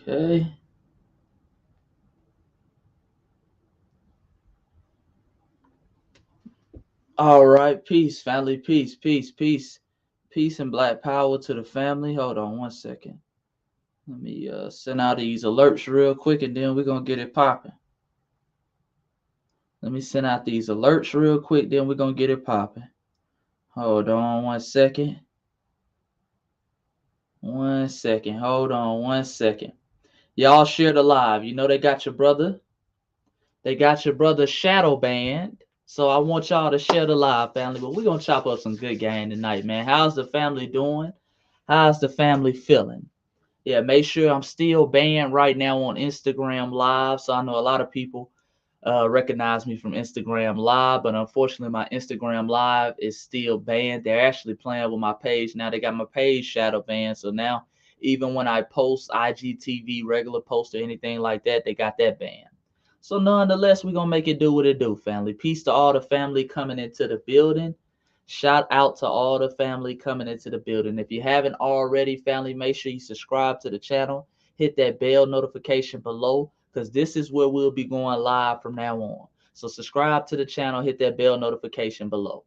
Okay. All right. Peace, family. Peace, peace, peace. Peace and black power to the family. Hold on one second. Let me send out these alerts real quick and then we're going to get it popping. Let me send out these alerts real quick, then we're going to get it popping. Hold on one second. One second. Hold on one second. Y'all share the live. You know they got your brother. They got your brother shadow banned. So I want y'all to share the live, family. But we're gonna chop up some good game tonight, man. How's the family doing? How's the family feeling? Yeah, make sure I'm still banned right now on Instagram Live. So I know a lot of people recognize me from Instagram Live, but unfortunately, my Instagram Live is still banned. They're actually playing with my page now. They got my page shadow banned, so now even when I post IGTV, regular post or anything like that, they got that banned. So nonetheless, we're gonna make it do what it do, family. Peace to all the family coming into the building. Shout out to all the family coming into the building. If you haven't already, family, make sure you subscribe to the channel. Hit that bell notification below because this is where we'll be going live from now on. So subscribe to the channel, hit that bell notification below.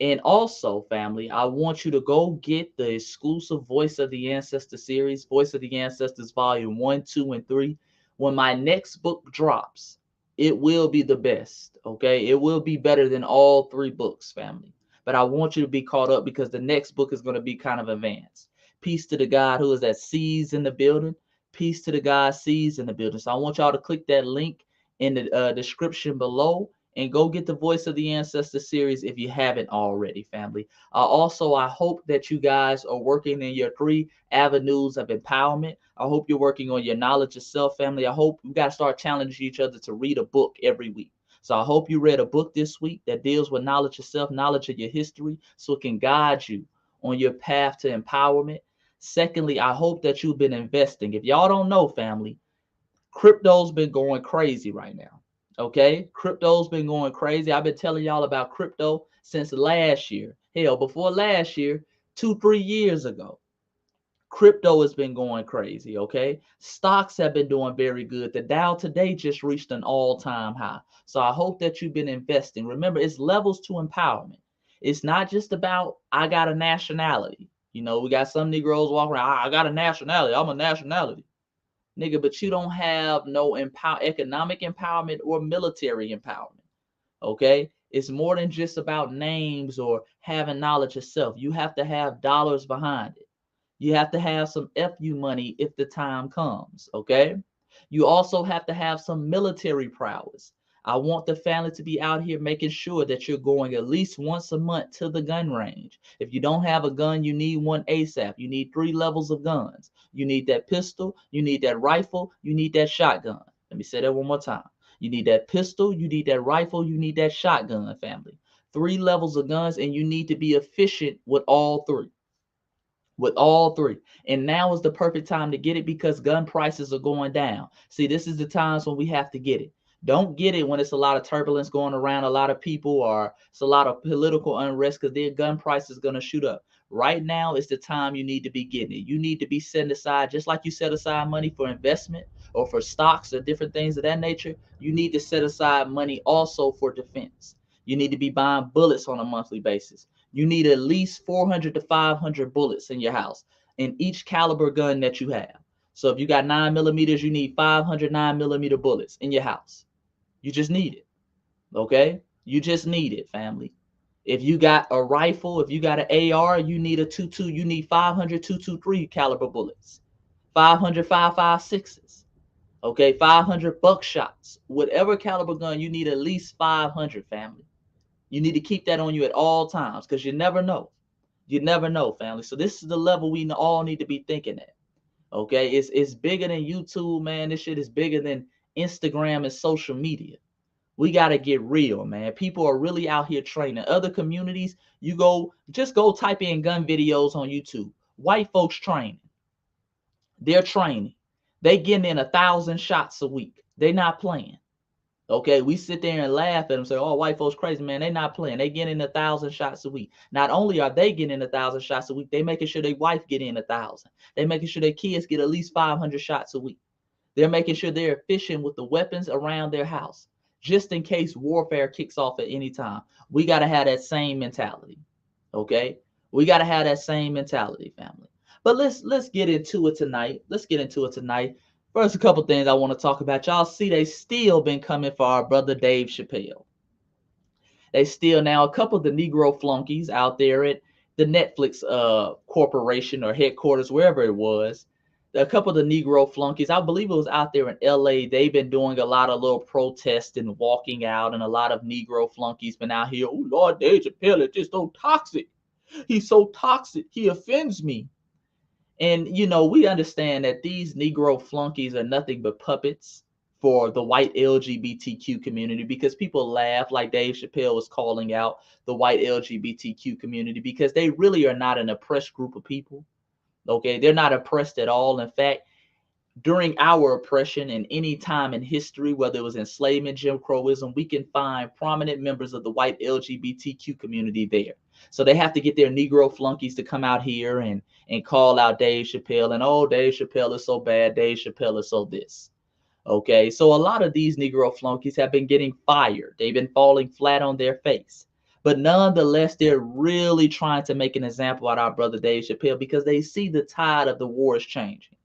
And also, family, I want you to go get the exclusive Voice of the Ancestor series, Voice of the Ancestors Volume 1, 2, and 3. When my next book drops, it will be the best, okay? It will be better than all three books, family. But I want you to be caught up because the next book is going to be kind of advanced. Peace to the God who is at Seas in the building. Peace to the God Seas in the building. So I want y'all to click that link in the description below and go get the Voice of the Ancestor series if you haven't already, family. I hope that you guys are working in your three avenues of empowerment. I hope you're working on your knowledge of self, family. I hope we got to start challenging each other to read a book every week. So I hope you read a book this week that deals with knowledge of self, knowledge of your history, so it can guide you on your path to empowerment. Secondly, I hope that you've been investing. If y'all don't know, family, crypto's been going crazy right now. Okay, crypto's been going crazy. I've been telling y'all about crypto since last year. Hell, before last year, 2, 3 years ago, crypto has been going crazy. Okay, stocks have been doing very good. The Dow today just reached an all-time high. So I hope that you've been investing. Remember, it's levels to empowerment. It's not just about I got a nationality. You know, we got some Negroes walking around. I got a nationality. I'm a nationality, nigga, but you don't have no economic empowerment or military empowerment. Okay, it's more than just about names or having knowledge of self. You have to have dollars behind it. You have to have some FU money if the time comes. Okay, you also have to have some military prowess. I want the family to be out here making sure that you're going at least once a month to the gun range. If you don't have a gun, you need one ASAP. You need 3 levels of guns. You need that pistol, you need that rifle, you need that shotgun. Let me say that one more time. You need that pistol, you need that rifle, you need that shotgun, family. 3 levels of guns, and you need to be efficient with all three. With all three. And now is the perfect time to get it because gun prices are going down. See, this is the times when we have to get it. Don't get it when it's a lot of turbulence going around, a lot of people, or it's a lot of political unrest because their gun price is going to shoot up. Right now is the time you need to be getting it. You need to be setting aside, just like you set aside money for investment or for stocks or different things of that nature. You need to set aside money also for defense. You need to be buying bullets on a monthly basis. You need at least 400 to 500 bullets in your house in each caliber gun that you have. So if you got 9 millimeters, you need 500 9 millimeter bullets in your house. You just need it. Okay? You just need it, family. If you got a rifle, if you got an AR, you need a 22, you need 500 223 caliber bullets, 500 5.56s, okay, 500 buckshots. Whatever caliber gun, you need at least 500, family. You need to keep that on you at all times because you never know. You never know, family. So this is the level we all need to be thinking at. Okay, it's bigger than YouTube, man. This shit is bigger than Instagram and social media. We gotta get real, man. People are really out here training. Other communities, you go type in gun videos on YouTube. White folks training. They're training. They getting in 1,000 shots a week. They're not playing. Okay, we sit there and laugh at them, say, "Oh, white folks crazy, man. They not playing. They getting 1,000 shots a week. Not only are they getting 1,000 shots a week, they making sure their wife get in 1,000. They making sure their kids get at least 500 shots a week. They're making sure they're efficient with the weapons around their house, just in case warfare kicks off at any time. We got to have that same mentality. Okay, we got to have that same mentality, family. But let's get into it tonight. Let's get into it tonight. First, a couple things I want to talk about. Y'all see, they still been coming for our brother Dave Chappelle. They still now a couple of the Negro flunkies out there at the Netflix corporation or headquarters, wherever it was. A couple of the Negro flunkies, I believe it was out there in LA. They've been doing a lot of little protests and walking out, and a lot of Negro flunkies been out here. Oh Lord, Dave Chappelle is just so toxic. He's so toxic. He offends me. And we understand that these Negro flunkies are nothing but puppets for the white LGBTQ community, because people laugh like Dave Chappelle was calling out the white LGBTQ community, because they really are not an oppressed group of people. Okay, they're not oppressed at all. In fact, during our oppression in any time in history, whether it was enslavement, Jim Crowism, we can find prominent members of the white LGBTQ community there. So they have to get their Negro flunkies to come out here and call out Dave Chappelle, and oh, Dave Chappelle is so bad, Dave Chappelle is so this. Okay, so a lot of these Negro flunkies have been getting fired. They've been falling flat on their face. But nonetheless, they're really trying to make an example out of our brother Dave Chappelle, because they see the tide of the war is changing.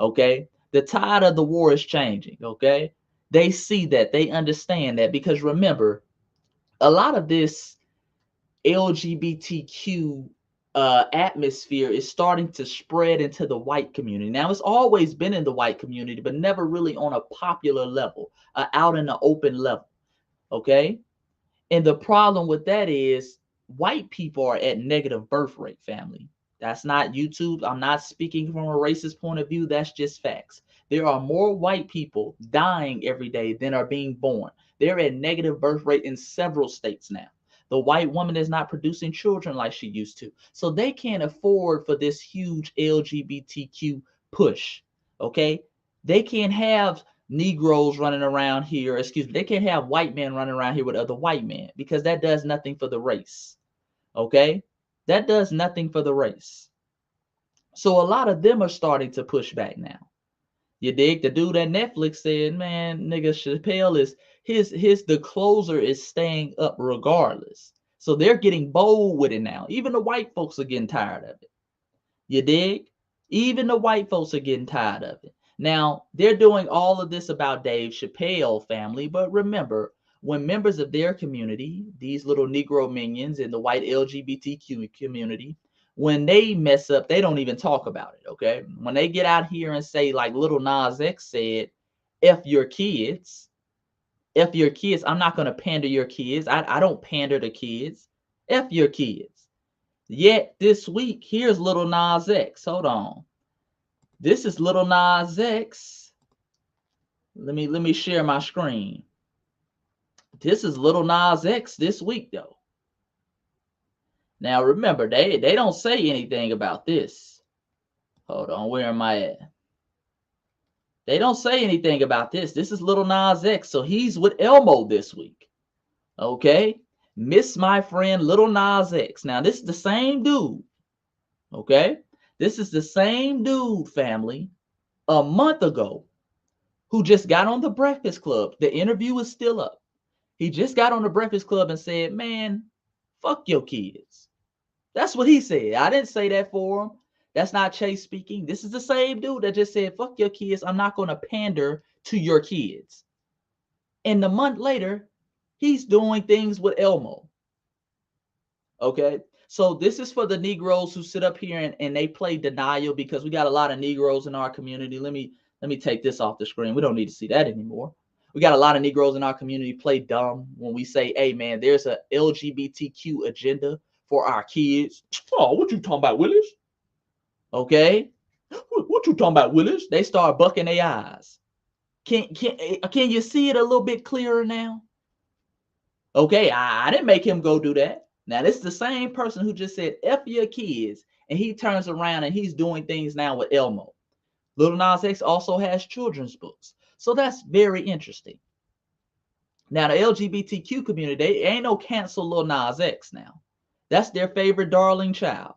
Okay, the tide of the war is changing. Okay, they see that, they understand that, because remember, a lot of this LGBTQ atmosphere is starting to spread into the white community. Now, it's always been in the white community, but never really on a popular level, out in the open level. Okay, and the problem with that is white people are at negative birth rate, family. That's not YouTube. I'm not speaking from a racist point of view. That's just facts. There are more white people dying every day than are being born. They're at negative birth rate in several states now. The white woman is not producing children like she used to. So they can't afford for this huge LGBTQ push. Okay? They can't have Negroes running around here, excuse me, they can't have white men running around here with other white men, because that does nothing for the race. Okay? That does nothing for the race. So a lot of them are starting to push back now. You dig? The dude at Netflix said, man, nigga, Chappelle is the closer is staying up regardless. So they're getting bold with it now. Even the white folks are getting tired of it. You dig? Even the white folks are getting tired of it. Now, they're doing all of this about Dave Chappelle, family, but remember, when members of their community, these little Negro minions in the white LGBTQ community, when they mess up, they don't even talk about it, okay? When they get out here and say, like Lil Nas X said, F your kids, I'm not going to pander your kids. I don't pander to kids. F your kids. Yet this week, here's Lil Nas X. Hold on. This is Lil Nas X. Let me share my screen. This is Lil Nas X this week, though. Now remember, they don't say anything about this. Hold on, where am I at? They don't say anything about this. This is Lil Nas X, so he's with Elmo this week. Okay, miss my friend Lil Nas X. Now this is the same dude. Okay, this is the same dude, family, a month ago, who just got on the Breakfast Club. The interview is still up. He just got on the Breakfast Club and said, man, fuck your kids. That's what he said. I didn't say that for him. That's not Chase speaking. This is the same dude that just said, fuck your kids. I'm not going to pander to your kids. And a month later, he's doing things with Elmo. Okay? So this is for the Negroes who sit up here and they play denial, because we got a lot of Negroes in our community. Let me take this off the screen. We don't need to see that anymore. We got a lot of Negroes in our community play dumb when we say, hey, man, there's a LGBTQ agenda for our kids. Oh, what you talking about, Willis? Okay? What you talking about, Willis? They start bucking their eyes. Can you see it a little bit clearer now? Okay, I didn't make him go do that. Now, this is the same person who just said, F your kids, and he turns around and he's doing things now with Elmo. Lil Nas X also has children's books. So that's very interesting. Now, the LGBTQ community, they ain't no cancel Lil Nas X now. That's their favorite darling child.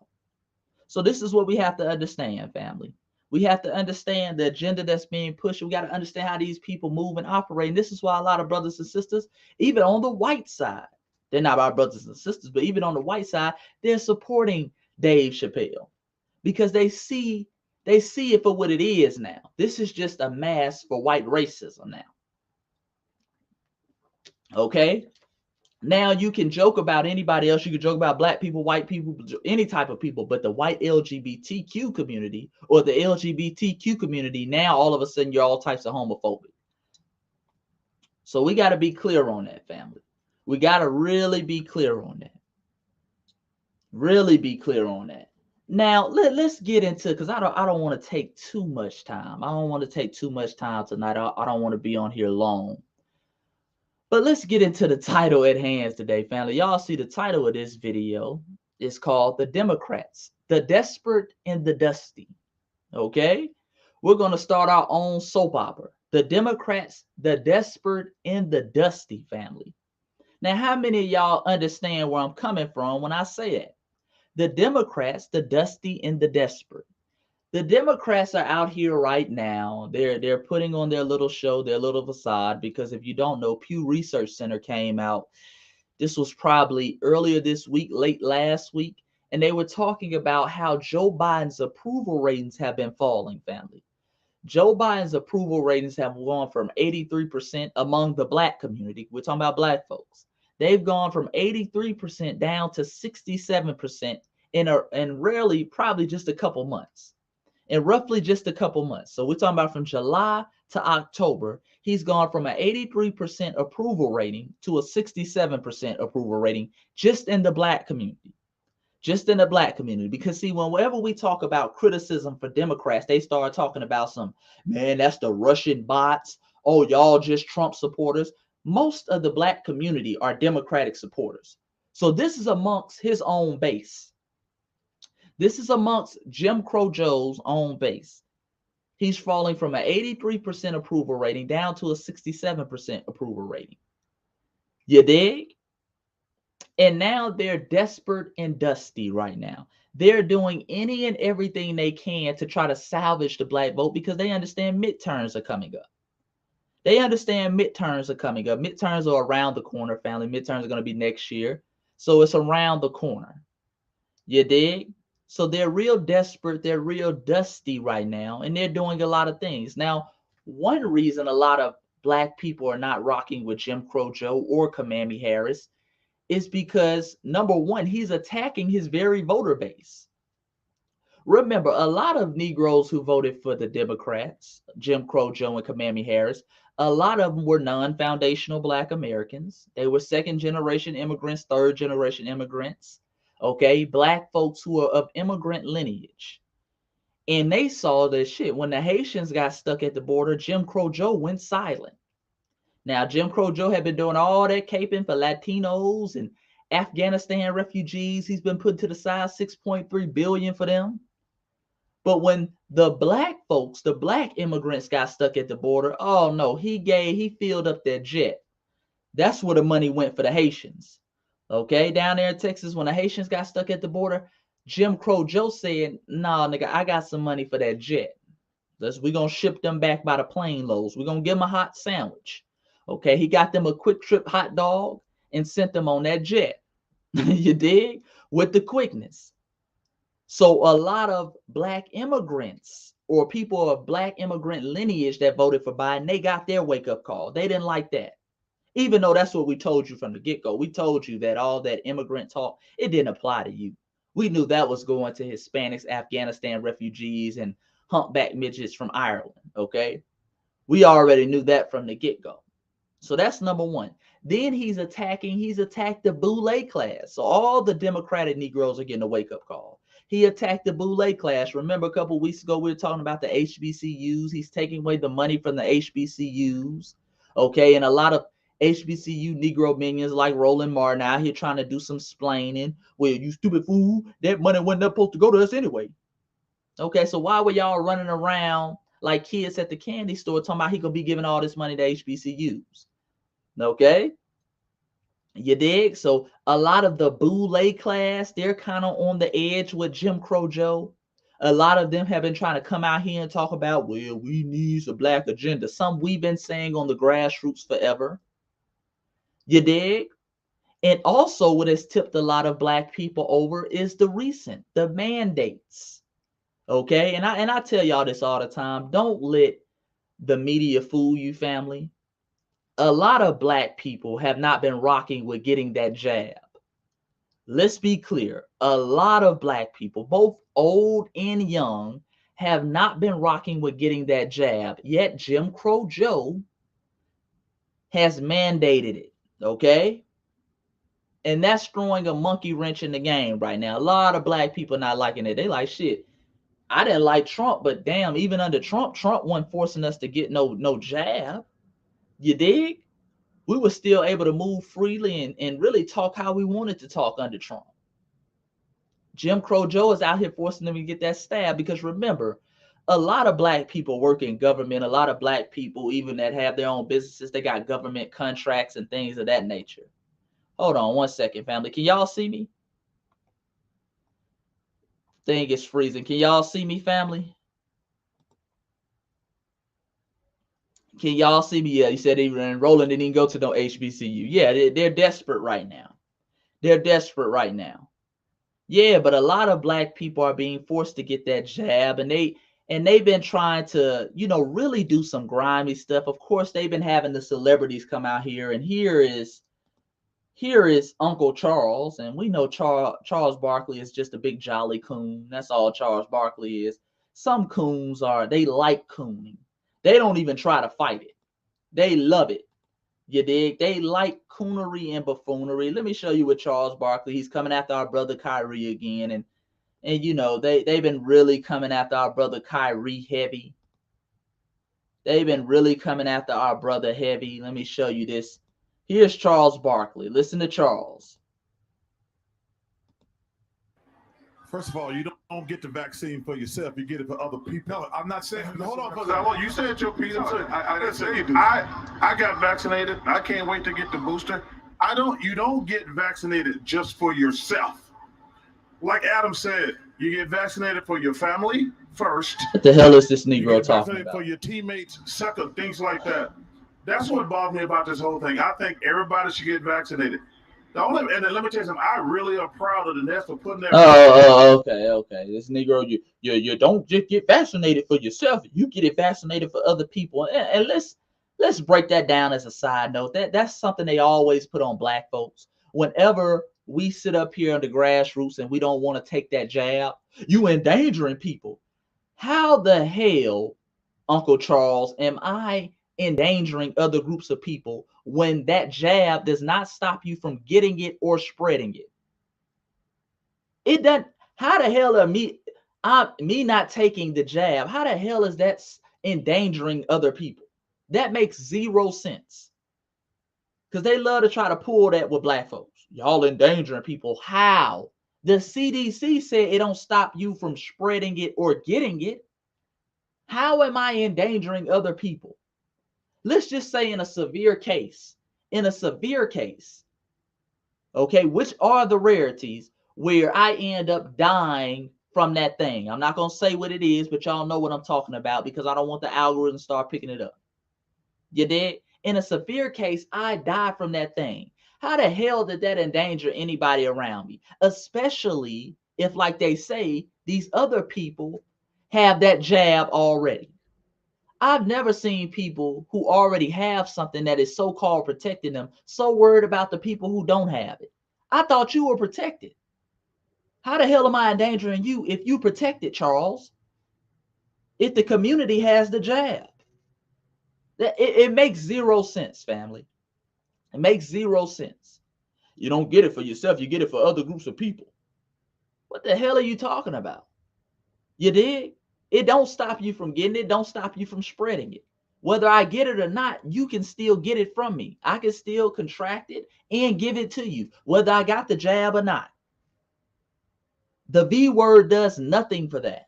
So this is what we have to understand, family. We have to understand the agenda that's being pushed. We got to understand how these people move and operate. And this is why a lot of brothers and sisters, even on the white side, they're not our brothers and sisters, but even on the white side, they're supporting Dave Chappelle because they see it for what it is now. This is just a mask for white racism now. Okay? Now you can joke about anybody else. You can joke about black people, white people, any type of people, but the white LGBTQ community or the LGBTQ community, now all of a sudden you're all types of homophobic. So we got to be clear on that, family. We got to really be clear on that. Really be clear on that. Now let's get into, because I don't want to take too much time. I don't want to take too much time tonight. I don't want to be on here long. But let's get into the title at hand today, family. Y'all see the title of this video is called The Democrats, the Desperate and the Dusty. Okay? We're going to start our own soap opera. The Democrats, the Desperate and the Dusty, family. Now, how many of y'all understand where I'm coming from when I say that? The Democrats, the Dusty and the Desperate. The Democrats are out here right now. They're putting on their little show, their little facade, because if you don't know, Pew Research Center came out. This was probably earlier this week, late last week, and they were talking about how Joe Biden's approval ratings have been falling, family. Joe Biden's approval ratings have gone from 83% among the black community. We're talking about black folks. They've gone from 83% down to 67% in rarely, probably just a couple months. In roughly just a couple months. So we're talking about from July to October, he's gone from an 83% approval rating to a 67% approval rating just in the black community. Just in the black community. Because see, whenever we talk about criticism for Democrats, they start talking about man, that's the Russian bots. Oh, y'all just Trump supporters. Most of the black community are Democratic supporters. So this is amongst his own base. This is amongst Jim Crow Joe's own base. He's falling from an 83% approval rating down to a 67% approval rating. You dig? And now they're desperate and dusty right now. They're doing any and everything they can to try to salvage the black vote because they understand midterms are coming up. They understand midterms are coming up. Midterms are around the corner, family. Midterms are going to be next year. So it's around the corner. You dig? So they're real desperate. They're real dusty right now. And they're doing a lot of things. Now, one reason a lot of black people are not rocking with Jim Crow Joe or Kamala Harris is because, number one, he's attacking his very voter base. Remember, a lot of Negroes who voted for the Democrats, Jim Crow Joe and Kamala Harris, a lot of them were non-foundational black Americans. They were second-generation immigrants, third-generation immigrants. Okay, black folks who are of immigrant lineage. And they saw this shit. When the Haitians got stuck at the border, Jim Crow Joe went silent. Now, Jim Crow Joe had been doing all that caping for Latinos and Afghanistan refugees. He's been put to the side, $6.3 billion for them. But when the black folks, the black immigrants got stuck at the border, oh no, he filled up their jet. That's where the money went for the Haitians. Okay, down there in Texas, when the Haitians got stuck at the border, Jim Crow Joe said, nah, nigga, I got some money for that jet. We're going to ship them back by the plane loads. We're going to give them a hot sandwich. Okay, he got them a quick trip hot dog and sent them on that jet. You dig? With the quickness. So a lot of black immigrants or people of black immigrant lineage that voted for Biden, they got their wake-up call. They didn't like that. Even though that's what we told you from the get-go. We told you that all that immigrant talk, it didn't apply to you. We knew that was going to Hispanics, Afghanistan refugees, and humpback midgets from Ireland, okay? We already knew that from the get-go. So that's number one. Then he's attacked the Boule class. So all the Democratic Negroes are getting a wake-up call. He attacked the Boule class. Remember a couple of weeks ago, we were talking about the HBCUs. He's taking away the money from the HBCUs, okay? And a lot of HBCU Negro minions like Roland Martin out here trying to do some splaining. Well, you stupid fool, that money wasn't supposed to go to us anyway. Okay, so why were y'all running around like kids at the candy store talking about he gonna be giving all this money to HBCUs? Okay? You dig? So a lot of the Boule class, they're kind of on the edge with Jim Crow Joe. A lot of them have been trying to come out here and talk about, well, we need a black agenda. Some we've been saying on the grassroots forever. You dig? And also what has tipped a lot of black people over is the mandates. Okay? And I tell y'all this all the time. Don't let the media fool you, family. A lot of black people have not been rocking with getting that jab. Let's be clear. A lot of black people, both old and young, have not been rocking with getting that jab. Yet Jim Crow Joe has mandated it. Okay? And that's throwing a monkey wrench in the game right now. A lot of black people not liking it. They like, shit, I didn't like Trump, but damn, even under Trump wasn't forcing us to get no jab. You dig? We were still able to move freely and really talk how we wanted to talk under Trump. Jim Crow Joe is out here forcing them to get that stab because remember, a lot of black people work in government. A lot of black people, even that have their own businesses, they got government contracts and things of that nature. Hold on one second, family. Can y'all see me? Thing is freezing. Can y'all see me, family? Can y'all see me? Yeah, you said even Roland didn't even go to no HBCU. Yeah, they're desperate right now. They're desperate right now. Yeah, but a lot of black people are being forced to get that jab, and they've been trying to, really do some grimy stuff. Of course, they've been having the celebrities come out here, and here is Uncle Charles, and we know Charles Barkley is just a big jolly coon. That's all Charles Barkley is. Some coons they like cooning. They don't even try to fight it. They love it. You dig? They like coonery and buffoonery. Let me show you with Charles Barkley. He's coming after our brother Kyrie again, and they've been really coming after our brother Kyrie heavy. They've been really coming after our brother heavy. Let me show you this. Here's Charles Barkley. Listen to Charles. First of all, you don't get the vaccine for yourself. You get it for other people. No, I'm not saying. Hold on, because you said your piece. I didn't say you do. I got vaccinated. I can't wait to get the booster. You don't get vaccinated just for yourself. Like Adam said, you get vaccinated for your family first. What the hell is this Negro talking about? For your teammates, second, things like that. That's what bothers me about this whole thing. I think everybody should get vaccinated. And then let me tell you something. I really am proud of the Nets for putting that. Okay. This Negro, you don't just get vaccinated for yourself. You get it vaccinated for other people. And let's break that down as a side note. That's something they always put on black folks. Whenever we sit up here on the grassroots and we don't want to take that jab, you endangering people. How the hell, Uncle Charles, am I endangering other groups of people when that jab does not stop you from getting it or spreading it? It doesn't. How the hell are me not taking the jab? How the hell is that endangering other people? That makes zero sense. Because they love to try to pull that with black folks. Y'all endangering people. How? The CDC said it don't stop you from spreading it or getting it. How am I endangering other people? Let's just say in a severe case, okay, which are the rarities where I end up dying from that thing? I'm not going to say what it is, but y'all know what I'm talking about because I don't want the algorithm to start picking it up. You did? In a severe case, I die from that thing. How the hell did that endanger anybody around me? Especially if, like they say, these other people have that jab already. I've never seen people who already have something that is so-called protecting them so worried about the people who don't have it. I thought you were protected. How the hell am I endangering you if you protected, Charles? If the community has the jab. It makes zero sense, family. It makes zero sense. You don't get it for yourself. You get it for other groups of people. What the hell are you talking about? You dig? It don't stop you from getting it. Don't stop you from spreading it. Whether I get it or not, you can still get it from me. I can still contract it and give it to you, whether I got the jab or not. The V word does nothing for that.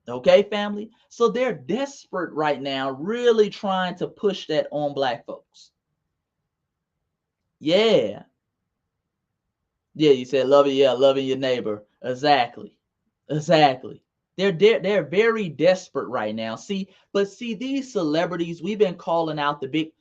Okay, family? So they're desperate right now, really trying to push that on black folks. Yeah. Yeah, you said loving, yeah, loving your neighbor. Exactly. Exactly. They're very desperate right now. See, these celebrities, we've been calling out the big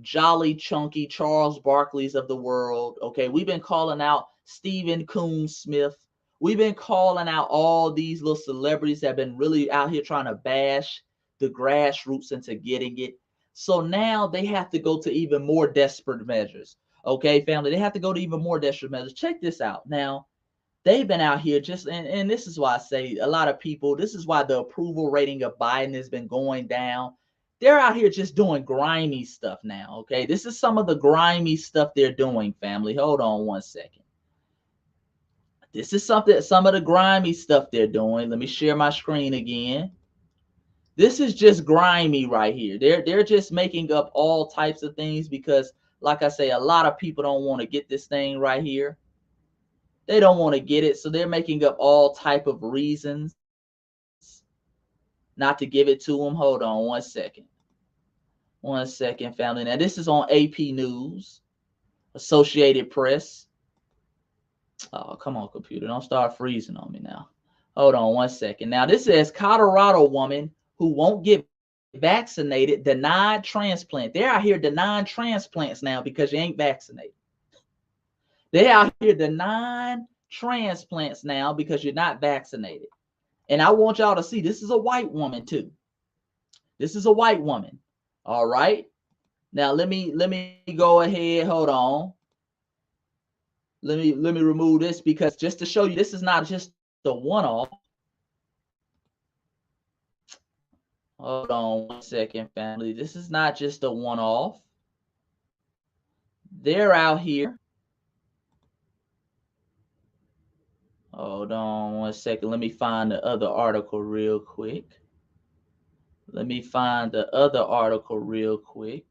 jolly chunky Charles Barkleys of the world. Okay, we've been calling out Stephen Coon Smith. We've been calling out all these little celebrities that have been really out here trying to bash the grassroots into getting it. So now they have to go to even more desperate measures. Okay, family, they have to go to even more desperate measures. Check this out. Now, they've been out here just, and this is why I say a lot of people, this is why the approval rating of Biden has been going down. They're out here just doing grimy stuff now. Okay, this is some of the grimy stuff they're doing, family. Hold on one second. This is some of the grimy stuff they're doing. Let me share my screen again. This is just grimy right here. They're just making up all types of things because, like I say, a lot of people don't want to get this thing right here. They don't want to get it, so they're making up all type of reasons not to give it to them. Hold on one second. One second, family. Now, this is on AP News, Associated Press. Oh, come on, computer. Don't start freezing on me now. Hold on one second. Now, this says Colorado woman who won't get vaccinated denied transplant. They're out here denying transplants now because you ain't vaccinated. They're out here denying transplants now because you're not vaccinated. And I want y'all to see, this is a white woman too. This is a white woman. All right. Now let me go ahead. Hold on. Let me remove this because just to show you, this is not just the one-off. Hold on one second, family. This is not just a one-off. They're out here. Hold on one second. Let me find the other article real quick. Let me find the other article real quick.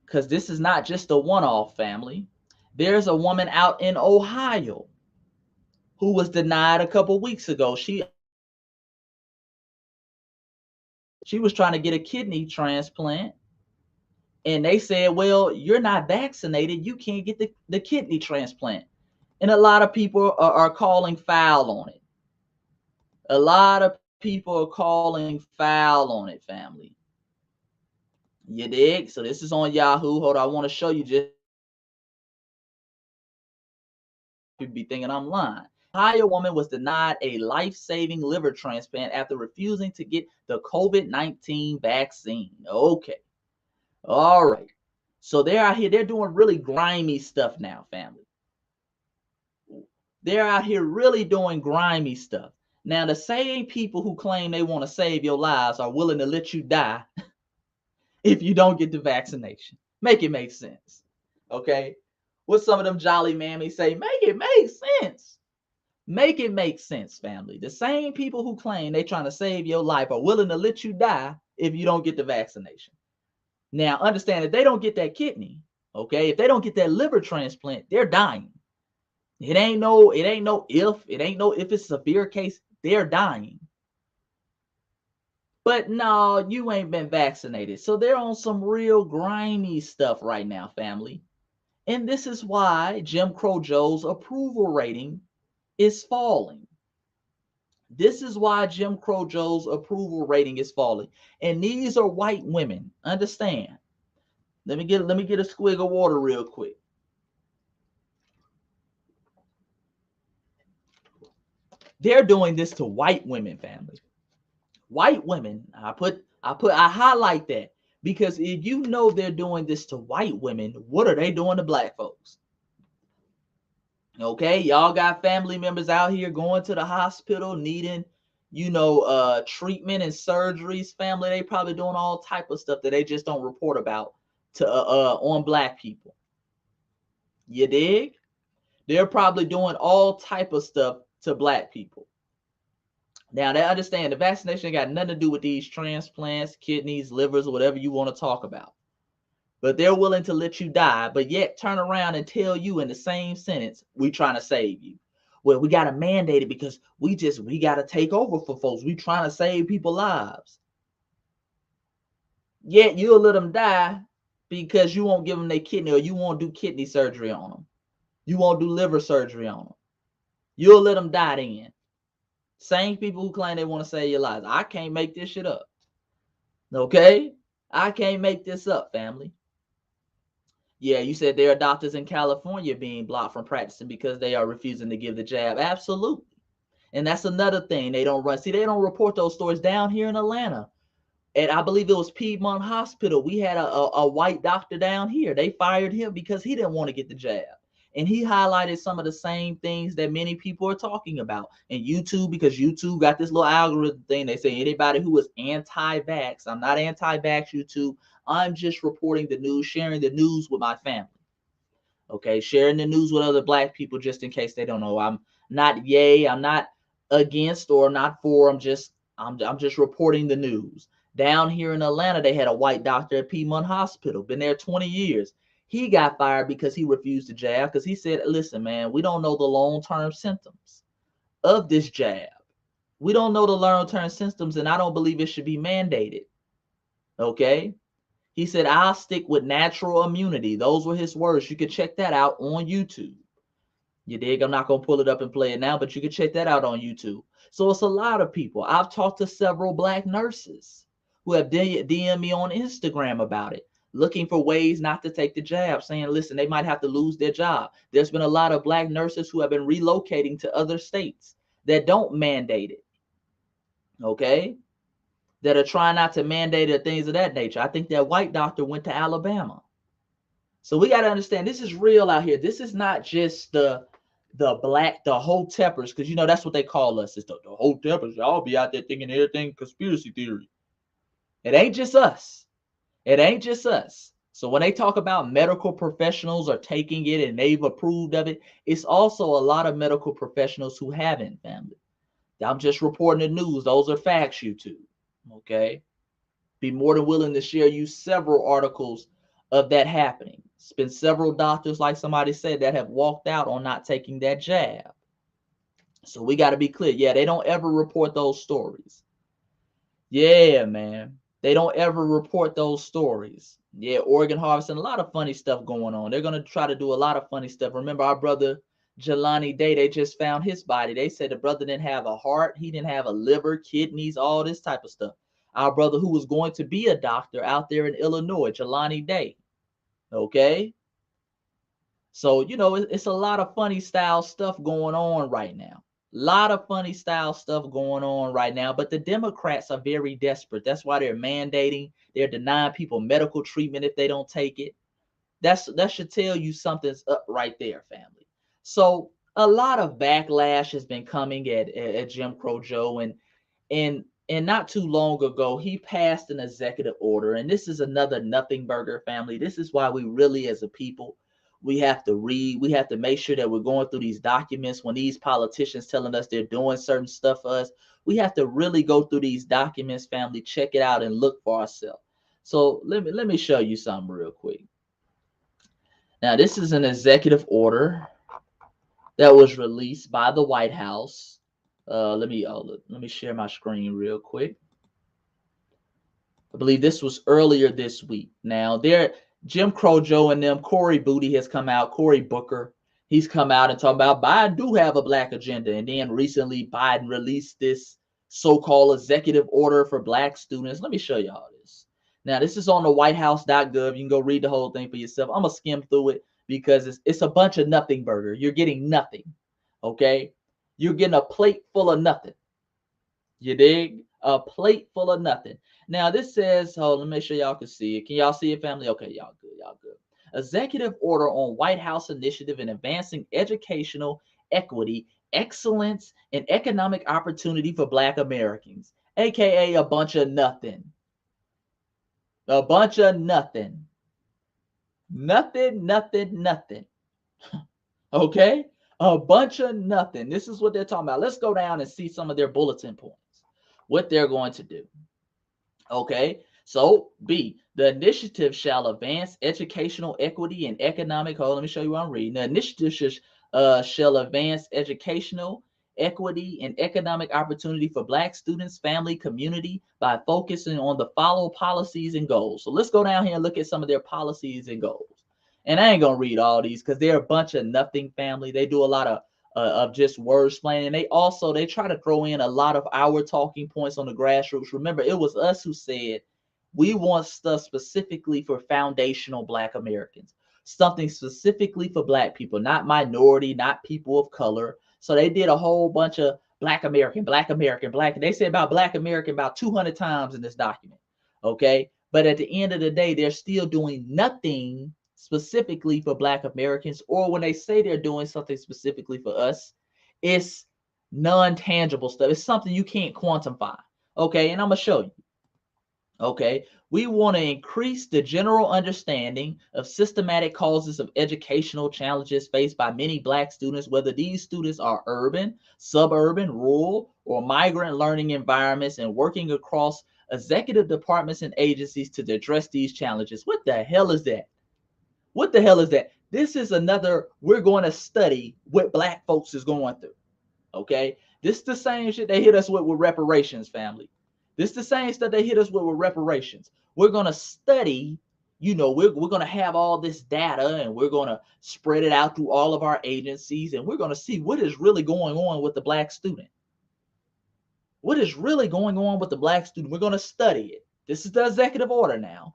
Because this is not just a one-off, family. There's a woman out in Ohio who was denied a couple weeks ago. She was trying to get a kidney transplant. And they said, well, you're not vaccinated. You can't get the kidney transplant. And a lot of people are calling foul on it. A lot of people are calling foul on it, family. You dig? So this is on Yahoo. Hold on, I want to show you just you'd be thinking I'm lying. Ohio woman was denied a life-saving liver transplant after refusing to get the COVID-19 vaccine. Okay. All right. So they're out here, they're doing really grimy stuff now, family. They're out here really doing grimy stuff. Now, the same people who claim they want to save your lives are willing to let you die if you don't get the vaccination. Make it make sense. Okay? What some of them jolly mammies say, make it make sense. Make it make sense, family. The same people who claim they're trying to save your life are willing to let you die if you don't get the vaccination. Now, understand, if they don't get that kidney, okay, if they don't get that liver transplant, they're dying. It ain't no if it's a severe case, they're dying. But no, you ain't been vaccinated. So they're on some real grimy stuff right now, family. And this is why Jim Crow Joe's approval rating is falling. This is why Jim Crow Joe's approval rating is falling. And these are white women. Understand. Let me get a squig of water real quick. They're doing this to white women, family. White women. I highlight that because if you know they're doing this to white women, what are they doing to black folks? Okay, y'all got family members out here going to the hospital needing, treatment and surgeries. Family, they probably doing all type of stuff that they just don't report about to on black people. You dig? They're probably doing all type of stuff to black people. Now, they understand the vaccination got nothing to do with these transplants, kidneys, livers, whatever you want to talk about. But they're willing to let you die, but yet turn around and tell you in the same sentence, we trying to save you. Well, we got to mandate it because we got to take over for folks. We trying to save people's lives. Yet you'll let them die because you won't give them their kidney, or you won't do kidney surgery on them. You won't do liver surgery on them. You'll let them die then. Same people who claim they want to save your lives. I can't make this shit up. Okay? I can't make this up, family. Yeah, you said there are doctors in California being blocked from practicing because they are refusing to give the jab. Absolutely. And that's another thing they don't run. See, they don't report those stories down here in Atlanta. And I believe it was Piedmont Hospital. We had a white doctor down here. They fired him because he didn't want to get the jab. And he highlighted some of the same things that many people are talking about. And YouTube, because YouTube got this little algorithm thing. They say anybody who is anti-vax, I'm not anti-vax, YouTube. I'm just reporting the news, sharing the news with my family. Okay, sharing the news with other black people just in case they don't know. I'm not yay, I'm not against or not for. I'm just reporting the news. Down here in Atlanta, they had a white doctor at Piedmont Hospital, been there 20 years. He got fired because he refused to jab, because he said, listen, man, we don't know the long-term symptoms of this jab. We don't know the long-term symptoms, and I don't believe it should be mandated. Okay? He said, I'll stick with natural immunity. Those were his words. You can check that out on YouTube. You dig? I'm not going to pull it up and play it now, but you can check that out on YouTube. So it's a lot of people. I've talked to several black nurses who have DM'd me on Instagram about it, looking for ways not to take the jab, saying, listen, they might have to lose their job. There's been a lot of black nurses who have been relocating to other states that don't mandate it, okay, that are trying not to mandate it, things of that nature. I think that white doctor went to Alabama. So we got to understand, this is real out here. This is not just the Hoteppers, because, you know, that's what they call us. It's the Hoteppers. Y'all be out there thinking everything conspiracy theory. It ain't just us. It ain't just us. So when they talk about medical professionals are taking it and they've approved of it, it's also a lot of medical professionals who haven't, family. I'm just reporting the news. Those are facts, YouTube. Okay? Be more than willing to share you several articles of that happening. It's been several doctors, like somebody said, that have walked out on not taking that jab. So we got to be clear. Yeah, they don't ever report those stories. Yeah, man. They don't ever report those stories. Yeah, organ harvesting, a lot of funny stuff going on. They're going to try to do a lot of funny stuff. Remember our brother Jelani Day, they just found his body. They said the brother didn't have a heart. He didn't have a liver, kidneys, all this type of stuff. Our brother who was going to be a doctor out there in Illinois, Jelani Day. Okay? So, you know, it's a lot of funny style stuff going on right now. A lot of funny style stuff going on right now, but the Democrats are very desperate. That's why they're mandating, they're denying people medical treatment if they don't take it. That should tell you something's up right there, family. So a lot of backlash has been coming at Jim Crow Joe, and not too long ago, he passed an executive order, and this is another nothing burger, family. This is why we really, as a people, we have to read. We have to make sure that we're going through these documents. When these politicians telling us they're doing certain stuff for us, we have to really go through these documents, family, check it out, and look for ourselves. So let me show you something real quick. Now, this is an executive order that was released by the White House. Let me share my screen real quick. I believe this was earlier this week. Now, Jim Crow Joe and them, Cory Booty has come out, Cory Booker, he's come out and talked about Biden do have a black agenda. And then recently Biden released this so-called executive order for black students. Let me show y'all this. Now, this is on the whitehouse.gov. You can go read the whole thing for yourself. I'm going to skim through it because it's a bunch of nothing burger. You're getting nothing, okay? You're getting a plate full of nothing. You dig? A plate full of nothing. Now, this says, let me make sure y'all can see it. Can y'all see it, family? Okay, y'all good. Y'all good. Executive order on White House initiative in advancing educational equity, excellence, and economic opportunity for Black Americans, aka a bunch of nothing. A bunch of nothing. Nothing, nothing, nothing. Okay? A bunch of nothing. This is what they're talking about. Let's go down and see some of their bulletin points. What they're going to do. Okay, so B, the initiative shall advance educational equity and economic. Let me show you what I'm reading. The initiative shall advance educational equity, and economic opportunity for Black students, family, community by focusing on the following policies and goals. So let's go down here and look at some of their policies and goals. And I ain't gonna read all these because they're a bunch of nothing, family. They do a lot of just word slang, and they try to throw in a lot of our talking points on the grassroots. Remember, it was us who said we want stuff specifically for foundational Black Americans, something specifically for Black people, not minority, not people of color. So they did a whole bunch of Black American, Black American, Black. They said about Black American about 200 times in this document. Okay. But at the end of the day, they're still doing nothing specifically for Black Americans, or when they say they're doing something specifically for us, it's non-tangible stuff. It's something you can't quantify. Okay. And I'm going to show you. Okay, we want to increase the general understanding of systematic causes of educational challenges faced by many Black students, whether these students are urban, suburban, rural, or migrant learning environments, and working across executive departments and agencies to address these challenges. What the hell is that? What the hell is that? This is another, we're going to study what Black folks is going through. Okay, this is the same shit they hit us with reparations, family. This is the same stuff they hit us with reparations. We're going to study, we're going to have all this data, and we're going to spread it out through all of our agencies, and we're going to see what is really going on with the Black student. What is really going on with the Black student? We're going to study it. This is the executive order now.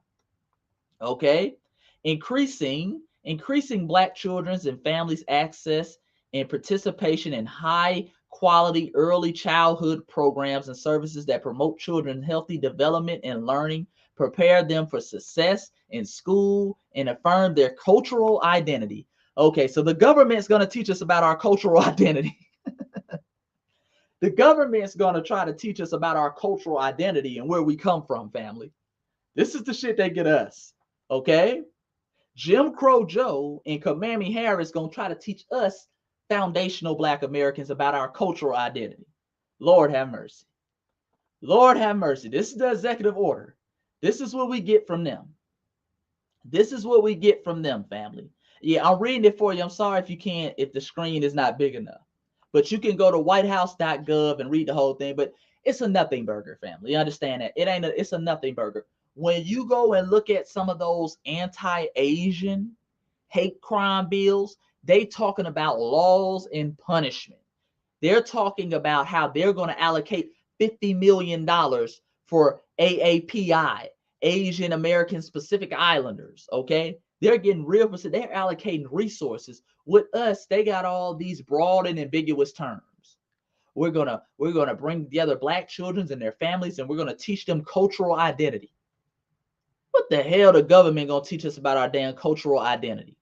Okay. Increasing Black children's and families' access and participation in high quality early childhood programs and services that promote children's healthy development and learning, prepare them for success in school, and affirm their cultural identity. Okay, so the government's going to teach us about our cultural identity. The government's going to try to teach us about our cultural identity and where we come from, family. This is the shit they get us. Okay? Jim Crow Joe and Kamami Harris going to try to teach us foundational Black Americans about our cultural identity. Lord have mercy. Lord have mercy. This is the executive order. This is what we get from them. This is what we get from them, family. Yeah, I'm reading it for you. I'm sorry if the screen is not big enough. But you can go to whitehouse.gov and read the whole thing. But it's a nothing burger, family. You understand that? It's a nothing burger. When you go and look at some of those anti-Asian hate crime bills, they talking about laws and punishment. They're talking about how they're going to allocate $50 million for AAPI, Asian American Pacific Islanders. Okay, they're getting real. They're allocating resources. With us, they got all these broad and ambiguous terms. We're gonna bring together Black children and their families, and we're gonna teach them cultural identity. What the hell the government gonna teach us about our damn cultural identity?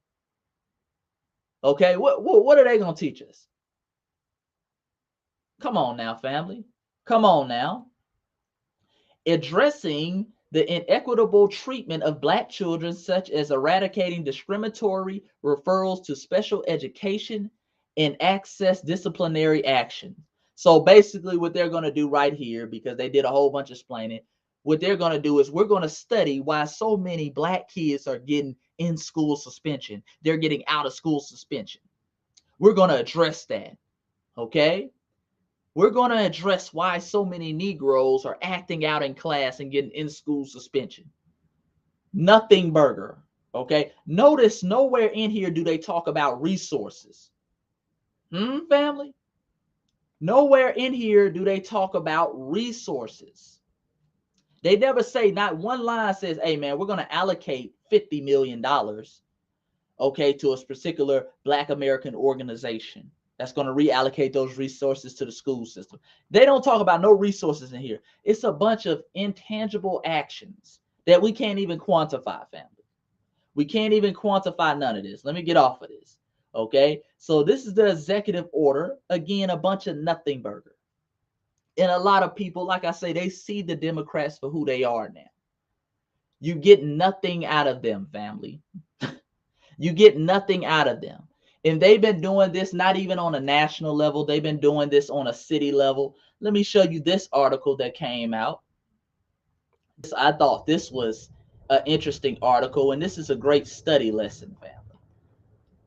Okay, what are they going to teach us? Come on now, family. Come on now. Addressing the inequitable treatment of Black children, such as eradicating discriminatory referrals to special education and access disciplinary action. So basically what they're going to do right here, because they did a whole bunch of explaining, what they're going to do is we're going to study why so many Black kids are getting in school suspension. They're getting out of school suspension. We're going to address that. Okay? We're going to address why so many Negroes are acting out in class and getting in school suspension. Nothing burger. Okay? Notice nowhere in here do they talk about resources. Family? Nowhere in here do they talk about resources. They never say, not one line says, hey, man, we're going to allocate $50 million, okay, to a particular Black American organization that's going to reallocate those resources to the school system. They don't talk about no resources in here. It's a bunch of intangible actions that we can't even quantify, family. We can't even quantify none of this. Let me get off of this, okay? So this is the executive order. Again, a bunch of nothing burger. And a lot of people, like I say, they see the Democrats for who they are now. You get nothing out of them, family. You get nothing out of them. And they've been doing this not even on a national level. They've been doing this on a city level. Let me show you this article that came out. I thought this was an interesting article, and this is a great study lesson, family.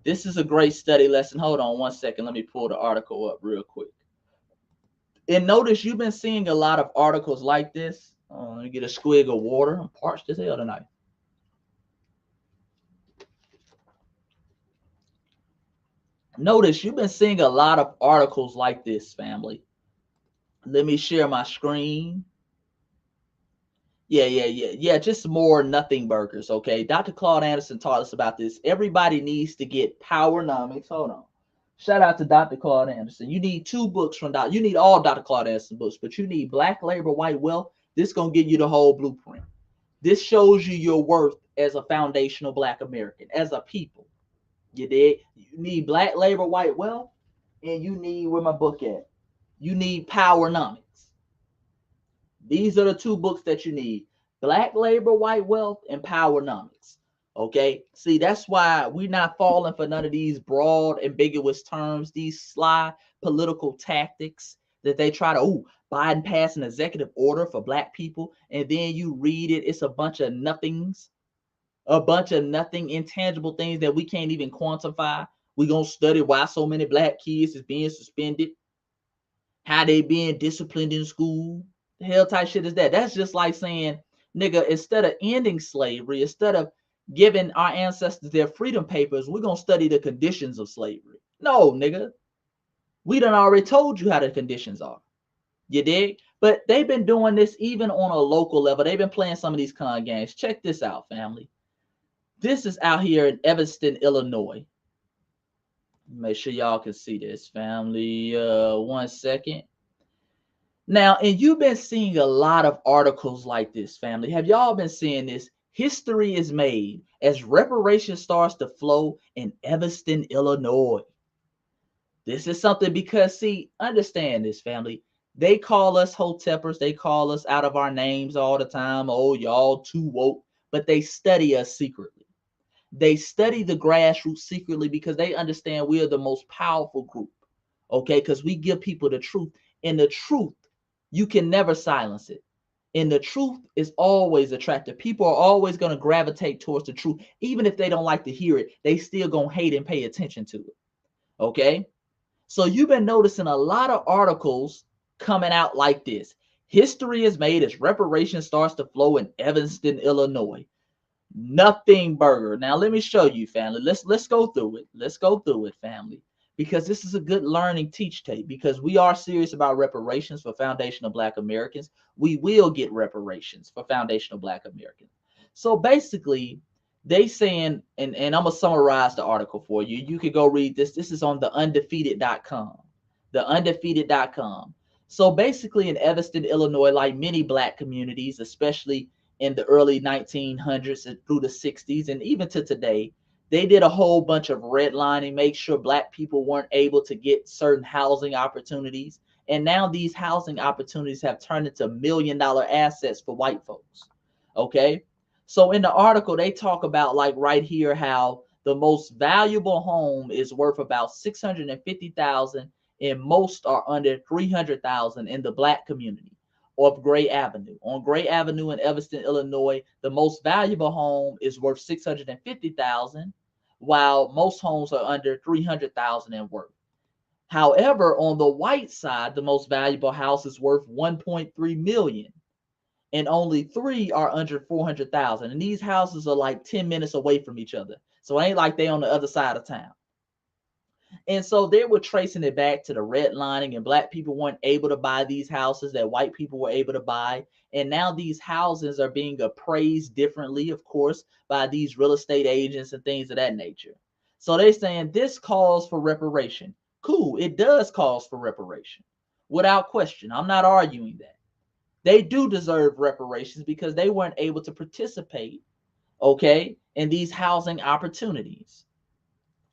This is a great study lesson. Hold on one second. Let me pull the article up real quick. And notice you've been seeing a lot of articles like this. Let me get a squig of water. I'm parched as hell tonight. Notice you've been seeing a lot of articles like this, family. Let me share my screen. Yeah. Just more nothing burgers, okay? Dr. Claude Anderson taught us about this. Everybody needs to get Powernomics. Hold on. Shout out to Dr. Claude Anderson. You need 2 books from Dr. You need all Dr. Claude Anderson books, but you need Black Labor, White Wealth. This is going to give you the whole blueprint. This shows you your worth as a foundational Black American, as a people. You dig? You need Black Labor, White Wealth, and you need, where my book at? You need Powernomics. These are the 2 books that you need. Black Labor, White Wealth, and Powernomics. Okay? See, that's why we're not falling for none of these broad, ambiguous terms, these sly political tactics that they try to, Biden passed an executive order for Black people, and then you read it, it's a bunch of nothings, intangible things that we can't even quantify. We're going to study why so many Black kids is being suspended, how they being disciplined in school. The hell type shit is that? That's just like saying, nigga, instead of ending slavery, instead of giving our ancestors their freedom papers, we're going to study the conditions of slavery. No, nigga. We done already told you how the conditions are. You dig? But they've been doing this even on a local level. They've been playing some of these con games. Check this out, family. This is out here in Evanston, Illinois. Make sure y'all can see this, family. 1 second. Now, and you've been seeing a lot of articles like this, family. Have y'all been seeing this? History is made as reparations starts to flow in Evanston, Illinois. This is something because, see, understand this, family. They call us hoteppers. They call us out of our names all the time. Oh, y'all too woke. But they study us secretly. They study the grassroots secretly because they understand we are the most powerful group. Okay, because we give people the truth. And the truth, you can never silence it. And the truth is always attractive. People are always going to gravitate towards the truth. Even if they don't like to hear it, they still going to hate and pay attention to it. Okay? So you've been noticing a lot of articles coming out like this. History is made as reparations starts to flow in Evanston, Illinois. Nothing burger. Now let me show you, family. Let's go through it. Let's go through it, family. Because this is a good learning teach tape. Because we are serious about reparations for foundational Black Americans. We will get reparations for foundational Black Americans. So basically, they saying, and I'm going to summarize the article for you. You could go read this. This is on theundefeated.com. Theundefeated.com. So basically in Evanston, Illinois, like many Black communities, especially in the early 1900s and through the 60s and even to today, they did a whole bunch of redlining, make sure Black people weren't able to get certain housing opportunities. And now these housing opportunities have turned into $1 million assets for white folks. Okay. So in the article, they talk about, like right here, how the most valuable home is worth about $650,000 and most are under $300,000 in the Black community of Gray Avenue. On Gray Avenue in Evanston, Illinois, the most valuable home is worth $650,000, while most homes are under $300,000 in worth. However, on the white side, the most valuable house is worth $1.3 million, and only 3 are under $400,000. And these houses are like 10 minutes away from each other, so it ain't like they on the other side of town. And so they were tracing it back to the redlining, and Black people weren't able to buy these houses that white people were able to buy. And now these houses are being appraised differently, of course, by these real estate agents and things of that nature. So they're saying this calls for reparation. Cool, it does cause for reparation, without question. I'm not arguing that. They do deserve reparations because they weren't able to participate, okay, in these housing opportunities.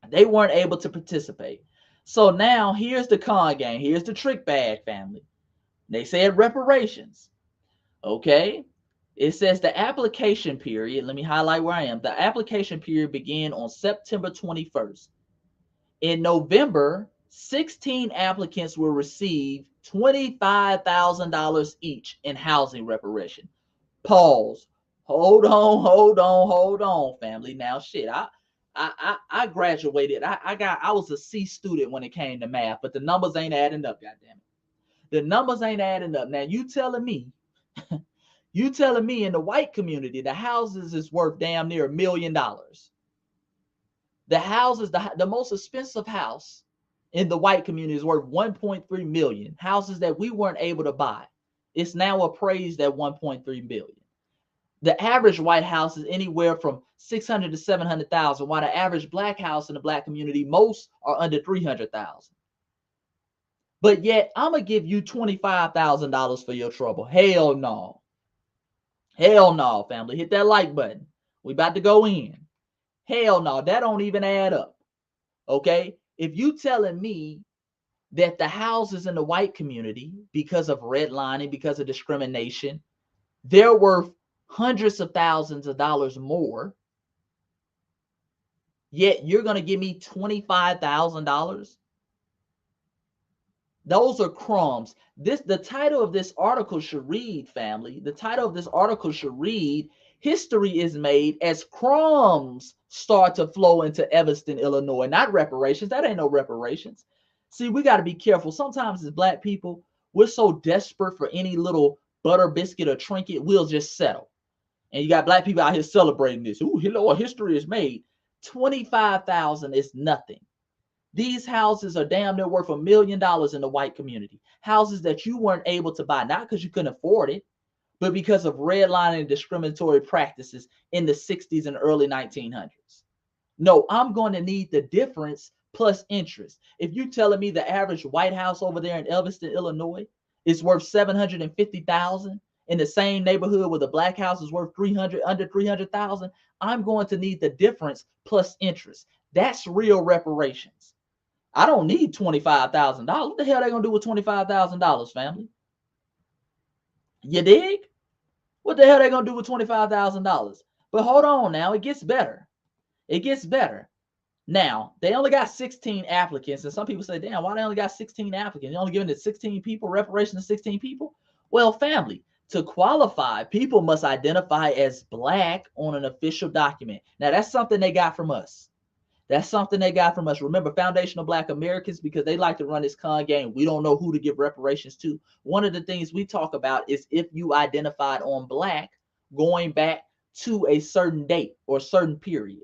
They weren't able to participate. So now here's the con game. Here's the trick bag, family. They said reparations. Okay. It says the application period. Let me highlight where I am. The application period began on September 21st. In November, 16 applicants will receive $25,000 each in housing reparation. Pause. Hold on, family. Now, shit, I graduated. I was a C student when it came to math, but the numbers ain't adding up, goddammit. The numbers ain't adding up. Now you telling me in the white community, the houses is worth damn near $1 million. The houses, the most expensive house in the white community is worth 1.3 million. Houses that we weren't able to buy. It's now appraised at 1.3 billion. The average white house is anywhere from 600 to 700,000, while the average black house in the black community, most are under 300,000. But yet, I'm gonna give you $25,000 for your trouble. Hell no. Hell no, family. Hit that like button. We about to go in. Hell no, that don't even add up. Okay? If you telling me that the houses in the white community, because of redlining, because of discrimination, they're worth hundreds of thousands of dollars more, yet you're going to give me $25,000? Those are crumbs. The title of this article should read, family. The title of this article should read, "History is made as crumbs start to flow into Evanston, Illinois." Not reparations. That ain't no reparations. See, we got to be careful. Sometimes as black people, we're so desperate for any little butter biscuit or trinket, we'll just settle. And you got black people out here celebrating this. Ooh, hello, history is made. 25,000 is nothing. These houses are damn near worth $1 million in the white community. Houses that you weren't able to buy, not because you couldn't afford it, but because of redlining and discriminatory practices in the 60s and early 1900s. No, I'm going to need the difference plus interest. If you're telling me the average white house over there in Evanston, Illinois is worth $750,000 in the same neighborhood where the black house is worth under 300,000, I'm going to need the difference plus interest. That's real reparations. I don't need $25,000. What the hell are they going to do with $25,000, family? You dig? What the hell are they going to do with $25,000? But hold on now. It gets better. It gets better. Now, they only got 16 applicants. And some people say, damn, why they only got 16 applicants? They're only giving it 16 people, reparations to 16 people? Well, family, to qualify, people must identify as black on an official document. Now, that's something they got from us. That's something they got from us. Remember, Foundational Black Americans, because they like to run this con game, we don't know who to give reparations to. One of the things we talk about is if you identified on black going back to a certain date or certain period.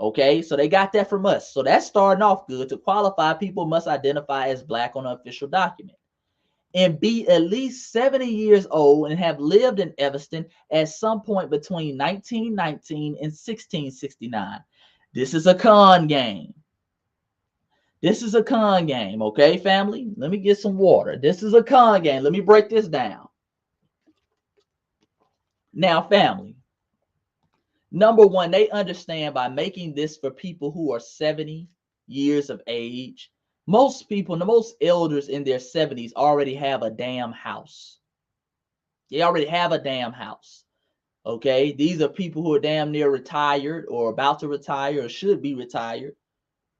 Okay, so they got that from us. So that's starting off good. To qualify, people must identify as black on an official document and be at least 70 years old and have lived in Evanston at some point between 1919 and 1669. This is a con game. This is a con game, okay, family? Let me get some water. This is a con game. Let me break this down. Now, family, number one, they understand by making this for people who are 70 years of age. Most people, the most elders in their 70s already have a damn house. They already have a damn house. Okay, these are people who are damn near retired or about to retire or should be retired,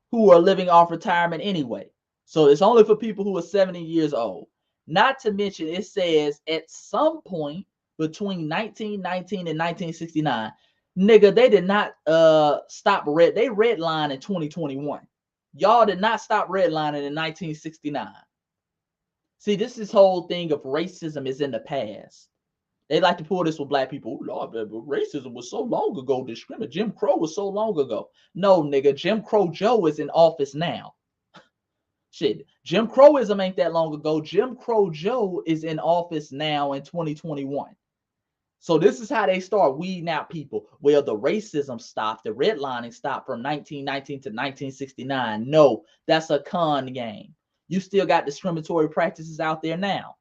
who are living off retirement anyway. So it's only for people who are 70 years old. Not to mention, it says at some point between 1919 and 1969, nigga, they did not stop they redlined in 2021. Y'all did not stop redlining in 1969. See, this whole thing of racism is in the past. They like to pull this with black people. Oh, Lord, racism was so long ago. Discrimination. Jim Crow was so long ago. No, nigga, Jim Crow Joe is in office now. Shit, Jim Crowism ain't that long ago. Jim Crow Joe is in office now in 2021. So this is how they start weeding out people. Well, the racism stopped, the redlining stopped from 1919 to 1969. No, that's a con game. You still got discriminatory practices out there now.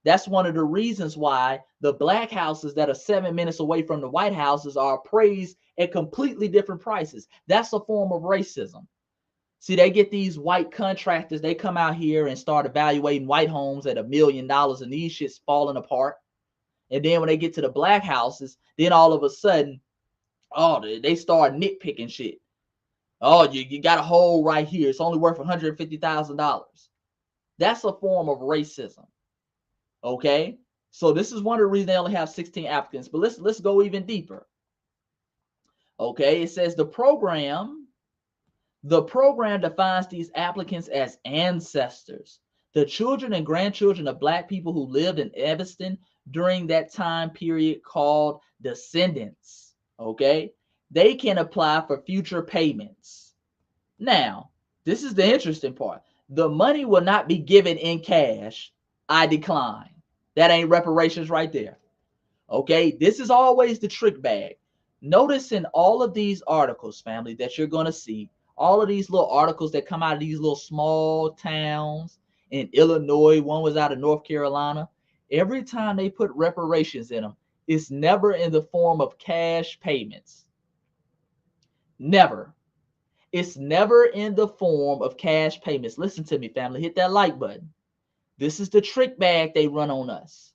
That's one of the reasons why the black houses that are 7 minutes away from the white houses are appraised at completely different prices. That's a form of racism. See, they get these white contractors, they come out here and start evaluating white homes at $1 million and these shit's falling apart. And then when they get to the black houses, then all of a sudden, oh, they start nitpicking shit. Oh, you got a hole right here. It's only worth $150,000. That's a form of racism. Okay, so this is one of the reasons they only have 16 applicants. But let's go even deeper. Okay, it says the program defines these applicants as ancestors. The children and grandchildren of Black people who lived in Evanston during that time period, called descendants, okay, they can apply for future payments. Now, this is the interesting part. The money will not be given in cash. I decline. That ain't reparations right there. Okay, this is always the trick bag. Notice in all of these articles, family, that you're going to see, all of these little articles that come out of these little small towns in Illinois, one was out of North Carolina. Every time they put reparations in them, it's never in the form of cash payments. Never. It's never in the form of cash payments. Listen to me, family. Hit that like button. This is the trick bag they run on us.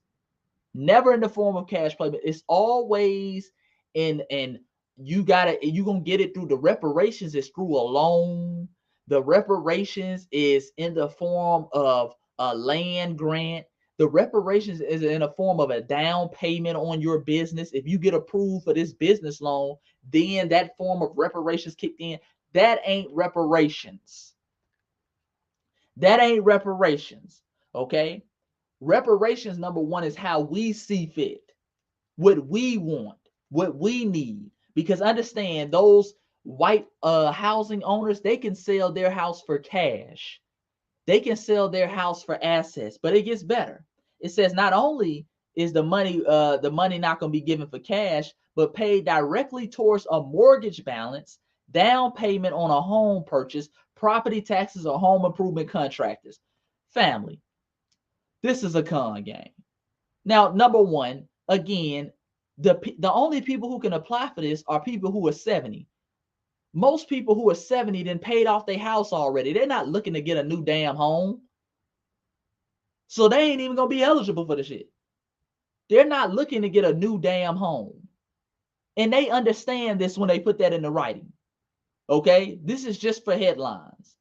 Never in the form of cash payment. It's always you're gonna get it through the reparations. Is through a loan. The reparations is in the form of a land grant. The reparations is in a form of a down payment on your business. If you get approved for this business loan, then that form of reparations kicked in. That ain't reparations. That ain't reparations. Okay. Reparations, number one, is how we see fit, what we want, what we need. Because understand, those white housing owners, they can sell their house for cash. They can sell their house for assets, but it gets better. It says not only is the money not going to be given for cash, but paid directly towards a mortgage balance, down payment on a home purchase, property taxes, or home improvement contractors. Family, this is a con game. Now, number one, again, the only people who can apply for this are people who are 70. Most people who are 70 then paid off their house already. They're not looking to get a new damn home. So they ain't even going to be eligible for the shit. They're not looking to get a new damn home. And they understand this when they put that in the writing. Okay? This is just for headlines.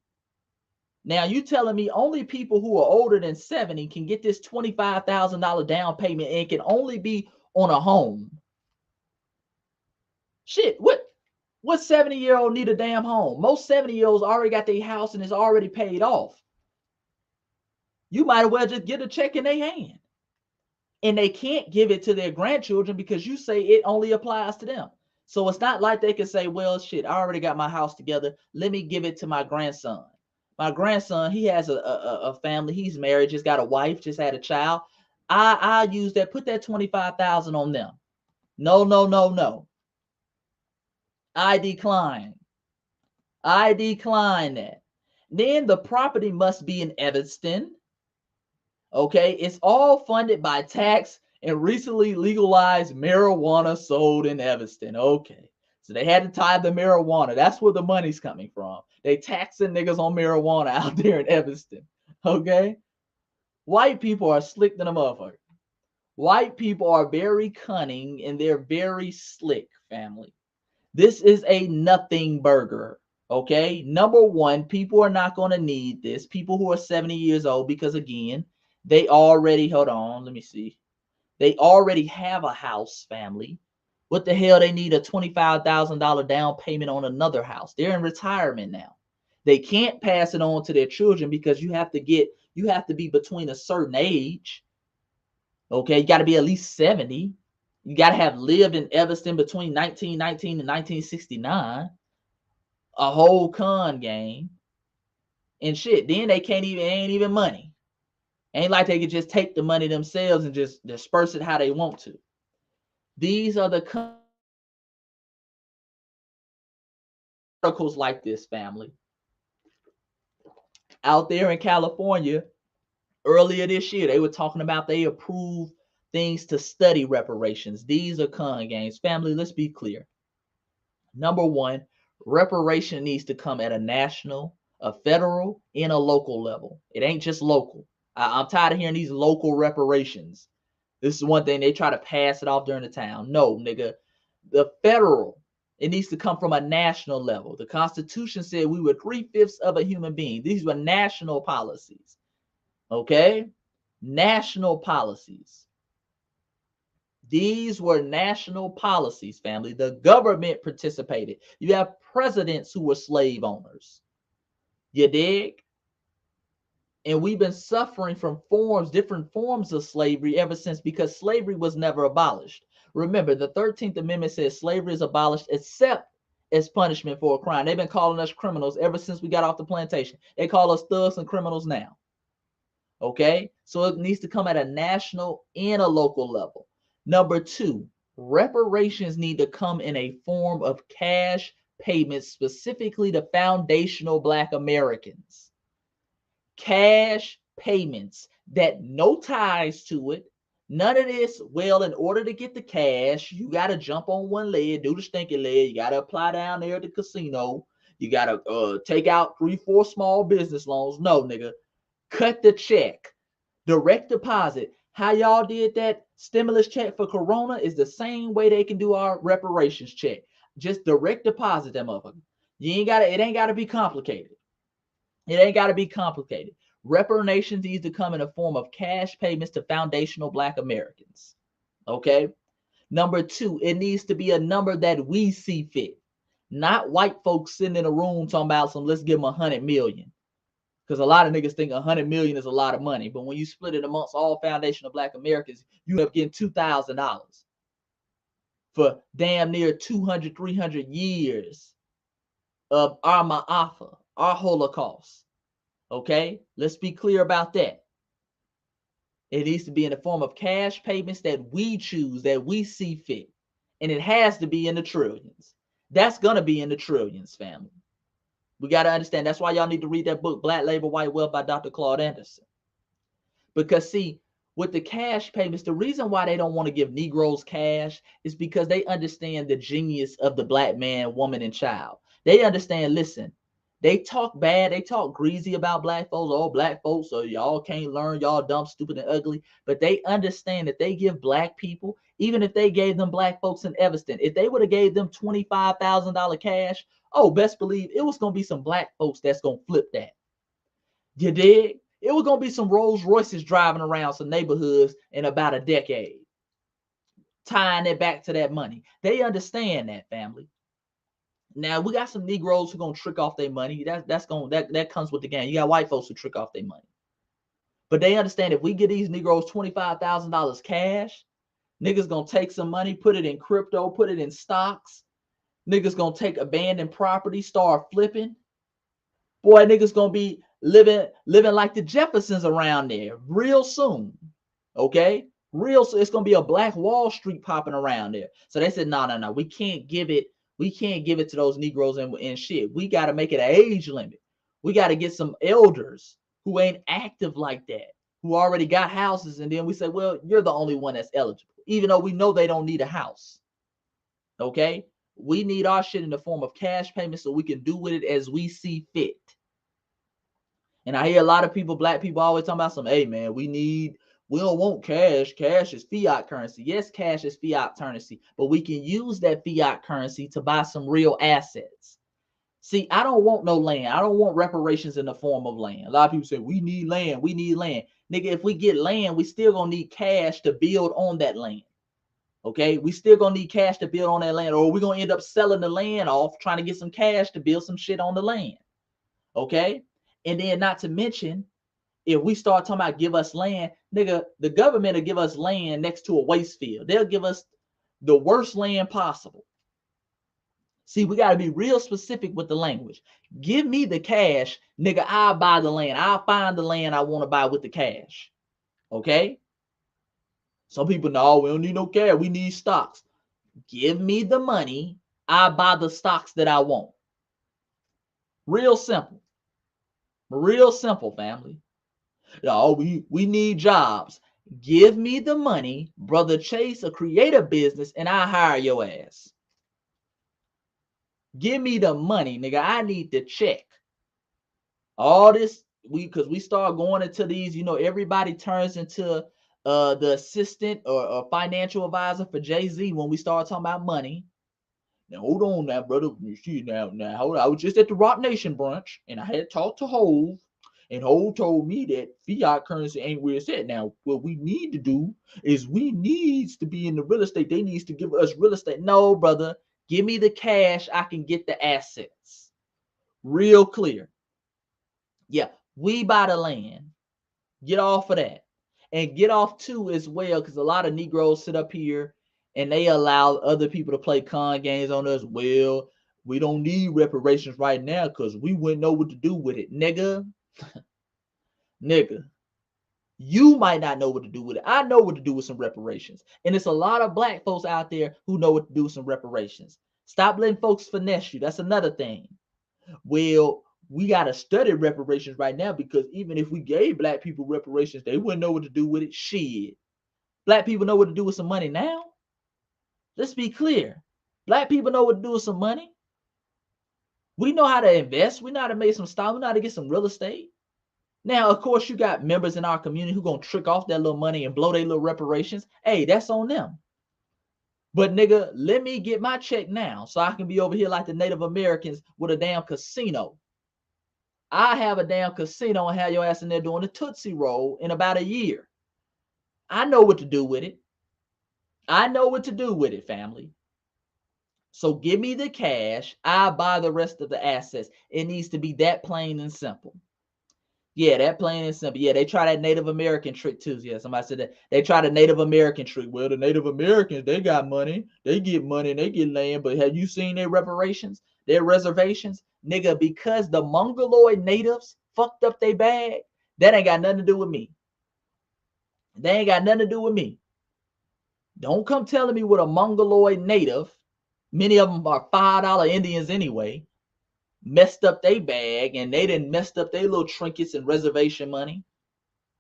Now, you telling me only people who are older than 70 can get this $25,000 down payment and it can only be on a home. Shit, what 70-year-old need a damn home? Most 70-year-olds already got their house and it's already paid off. You might as well just get a check in their hand. And they can't give it to their grandchildren because you say it only applies to them. So it's not like they can say, well, shit, I already got my house together. Let me give it to my grandson. My grandson, he has a family. He's married, just got a wife, just had a child. I use that, put that $25,000 on them. No. I decline. I decline that. Then the property must be in Evanston. Okay, it's all funded by tax and recently legalized marijuana sold in Evanston. Okay, so they had to tie the marijuana. That's where the money's coming from. They taxing niggas on marijuana out there in Evanston. Okay, white people are slick than a motherfucker. White people are very cunning and they're very slick, family. This is a nothing burger. Okay, number one, people are not going to need this. People who are 70 years old, because again, they already, hold on, let me see. They already have a house, family. What the hell they need a $25,000 down payment on another house? They're in retirement now. They can't pass it on to their children because you have to be between a certain age. Okay, you got to be at least 70. You got to have lived in Evanston between 1919 and 1969. A whole con game. And shit, then they ain't even money. Ain't like they could just take the money themselves and just disperse it how they want to. These are the articles like this, family. Out there in California, earlier this year, they were talking about they approved things to study reparations. These are con games. Family, let's be clear. Number one, reparation needs to come at a national, a federal, and a local level. It ain't just local. I'm tired of hearing these local reparations. This is one thing they try to pass it off during the town. No, nigga. The federal, it needs to come from a national level. The Constitution said we were 3/5 of a human being. These were national policies. Okay? National policies. These were national policies, family. The government participated. You have presidents who were slave owners. You dig? And we've been suffering from different forms of slavery ever since, because slavery was never abolished. Remember, the 13th Amendment says slavery is abolished except as punishment for a crime. They've been calling us criminals ever since we got off the plantation. They call us thugs and criminals now. Okay? So it needs to come at a national and a local level. Number 2, reparations need to come in a form of cash payments, specifically to foundational Black Americans. Cash payments that no ties to it. None of this, well, in order to get the cash, you got to jump on one leg, do the stinky leg. You got to apply down there at the casino. You got to take out 3-4 small business loans. No, nigga. Cut the check. Direct deposit. How y'all did that stimulus check for Corona is the same way they can do our reparations check. Just direct deposit them motherfucker. It ain't gotta be complicated. It ain't gotta be complicated. Reparations needs to come in a form of cash payments to foundational Black Americans. Okay. Number 2, it needs to be a number that we see fit. Not white folks sitting in a room talking about some, let's give them 100 million. Because a lot of niggas think 100 million is a lot of money. But when you split it amongst all foundational Black Americans, you end up getting $2,000 for damn near 200, 300 years of our Ma'afa, our Holocaust. Okay? Let's be clear about that. It needs to be in the form of cash payments that we choose, that we see fit. And it has to be in the trillions. That's going to be in the trillions, family. We got to understand. That's why y'all need to read that book, Black Labor, White Wealth by Dr. Claude Anderson. Because see, with the cash payments, the reason why they don't want to give Negroes cash is because they understand the genius of the Black man, woman, and child. They understand, listen, they talk bad, they talk greasy about Black folks. Oh, Black folks, so y'all can't learn, y'all dumb, stupid, and ugly. But they understand that they give Black people, even if they gave them Black folks in Evanston, if they would have gave them $25,000 cash, oh, best believe it was going to be some Black folks that's going to flip that. You dig? It was going to be some Rolls Royces driving around some neighborhoods in about a decade, tying it back to that money. They understand that, family. Now, we got some Negroes who are going to trick off their money. That comes with the game. You got white folks who trick off their money. But they understand if we get these Negroes $25,000 cash, niggas going to take some money, put it in crypto, put it in stocks. Niggas gonna take abandoned property, start flipping. Boy, niggas gonna be living like the Jeffersons around there real soon. Okay? Real soon. It's gonna be a Black Wall Street popping around there. So they said, no. We can't give it to those Negroes and shit. We gotta make it an age limit. We gotta get some elders who ain't active like that, who already got houses, and then we say, well, you're the only one that's eligible, even though we know they don't need a house. Okay? We need our shit in the form of cash payments so we can do with it as we see fit. And I hear a lot of people, Black people, always talking about some, hey man, we don't want cash. Cash is fiat currency. Yes, cash is fiat currency, but we can use that fiat currency to buy some real assets. See, I don't want no land. I don't want reparations in the form of land. A lot of people say, we need land. We need land. Nigga, if we get land, we still gonna need cash to build on that land. Okay, we still gonna need cash to build on that land, or we're gonna end up selling the land off, trying to get some cash to build some shit on the land. Okay, and then not to mention, if we start talking about give us land, nigga, the government will give us land next to a waste field. They'll give us the worst land possible. See, we gotta be real specific with the language. Give me the cash, nigga, I'll buy the land. I'll find the land I want to buy with the cash. Okay. Some people know we don't need no cash. We need stocks. Give me the money. I buy the stocks that I want. Real simple. Real simple, family. No, we need jobs. Give me the money, Brother Chase, or create a business, and I hire your ass. Give me the money, nigga. I need the check. All this, because we start going into these, everybody turns into the assistant or financial advisor for Jay-Z when we start talking about money. Now, hold on now, brother. Now, hold on. I was just at the Rock Nation brunch, and I had talked to Hove, and Hove told me that fiat currency ain't where it's at. Now, what we need to do is we needs to be in the real estate. They needs to give us real estate. No, brother. Give me the cash. I can get the assets. Real clear. Yeah, we buy the land. Get off of that. And get off too as well, because a lot of Negroes sit up here and they allow other people to play con games on us. Well, we don't need reparations right now because we wouldn't know what to do with it. Nigga. Nigga. You might not know what to do with it. I know what to do with some reparations. And it's a lot of black folks out there who know what to do with some reparations. Stop letting folks finesse you. That's another thing. Well, we got to study reparations right now because even if we gave black people reparations, they wouldn't know what to do with it. Shit. Black people know what to do with some money now. Let's be clear. Black people know what to do with some money. We know how to invest. We know how to make some stock. We know how to get some real estate. Now, of course, you got members in our community who going to trick off that little money and blow their little reparations. Hey, that's on them. But nigga, let me get my check now so I can be over here like the Native Americans with a damn casino. I have a damn casino and have your ass in there doing the Tootsie Roll in about a year. I know what to do with it. I know what to do with it, family. So give me the cash. I'll buy the rest of the assets. It needs to be that plain and simple. Yeah, that plain and simple. Yeah, they try that Native American trick too. Yeah, somebody said that. They try the Native American trick. Well, the Native Americans, they got money. They get money and they get land. But have you seen their reparations, their reservations? Nigga, because the Mongoloid natives fucked up their bag, that ain't got nothing to do with me. They ain't got nothing to do with me. Don't come telling me what a Mongoloid native, many of them are $5 Indians anyway, messed up their bag and they done messed up their little trinkets and reservation money.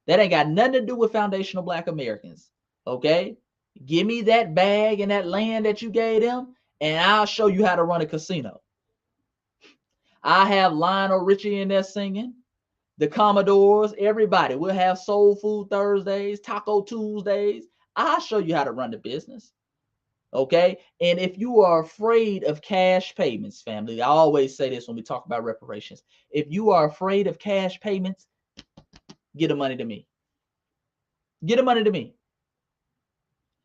That ain't got nothing to do with foundational Black Americans. Okay? Give me that bag and that land that you gave them, and I'll show you how to run a casino. I have Lionel Richie in there singing, the Commodores, everybody. We'll have Soul Food Thursdays, Taco Tuesdays. I'll show you how to run the business. Okay? And if you are afraid of cash payments, family, I always say this when we talk about reparations. If you are afraid of cash payments, get the money to me. Get the money to me.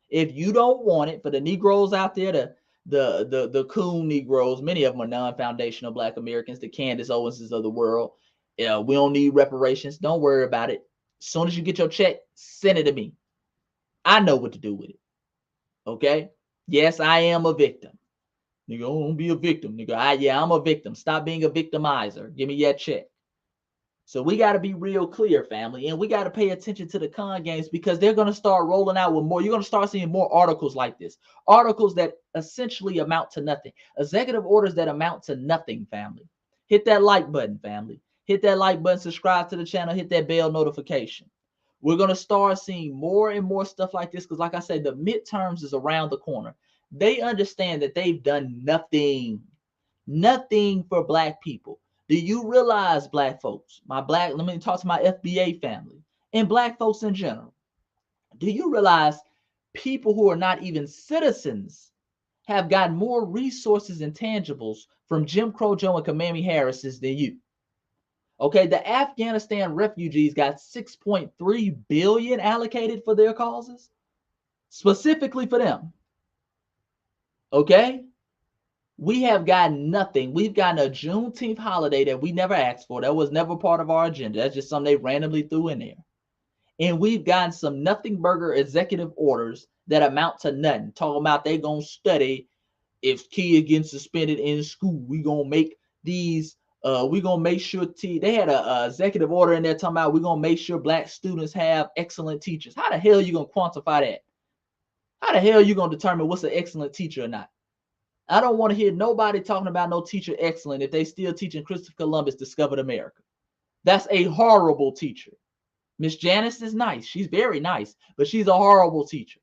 If you don't want it, for the Negroes out there, the coon Negroes, many of them are non-foundational Black Americans, the Candace Owenses of the world. We don't need reparations. Don't worry about it. As soon as you get your check, send it to me. I know what to do with it. Okay? Yes, I am a victim. Nigga, don't be a victim. Nigga, I'm a victim. Stop being a victimizer. Give me that check. So we got to be real clear, family, and we got to pay attention to the con games because they're going to start rolling out with more. You're going to start seeing more articles like this, articles that essentially amount to nothing, executive orders that amount to nothing, family. Hit that like button, family. Hit that like button, subscribe to the channel, hit that bell notification. We're going to start seeing more and more stuff like this because, like I said, the midterms is around the corner. They understand that they've done nothing for Black people. Do you realize, Black folks, let me talk to my FBA family and Black folks in general. Do you realize people who are not even citizens have gotten more resources and tangibles from Jim Crow Joe and Kamala Harris's than you? Okay, the Afghanistan refugees got $6.3 billion allocated for their causes, specifically for them. Okay? We have gotten nothing. We've gotten a Juneteenth holiday that we never asked for. That was never part of our agenda. That's just something they randomly threw in there. And we've gotten some nothing burger executive orders that amount to nothing. Talking about they going to study if kids getting suspended in school. We going to make these, we going to make sure, they had a executive order in there talking about we're going to make sure Black students have excellent teachers. How the hell are you going to quantify that? How the hell are you going to determine what's an excellent teacher or not? I don't want to hear nobody talking about no teacher excellent if they still teaching Christopher Columbus discovered America. That's a horrible teacher. Miss Janice is nice. She's very nice, but she's a horrible teacher.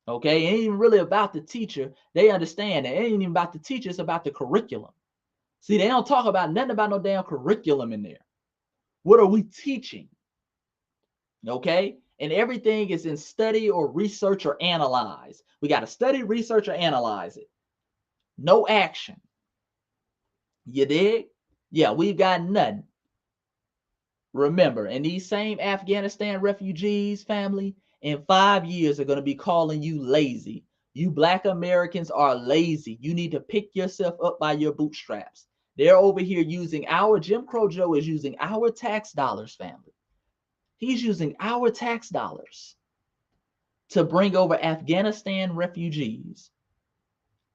Okay, it ain't even really about the teacher. They understand that it ain't even about the teacher. It's about the curriculum. See, they don't talk about nothing about no damn curriculum in there. What are we teaching? Okay, and everything is in study or research or analyze. We got to study, research, or analyze it. No action. You dig? Yeah, we've got nothing. Remember, and these same Afghanistan refugees, family, in 5 years are going to be calling you lazy. You Black Americans are lazy. You need to pick yourself up by your bootstraps. They're over here using Jim Crow Joe is using our tax dollars, family. He's using our tax dollars to bring over Afghanistan refugees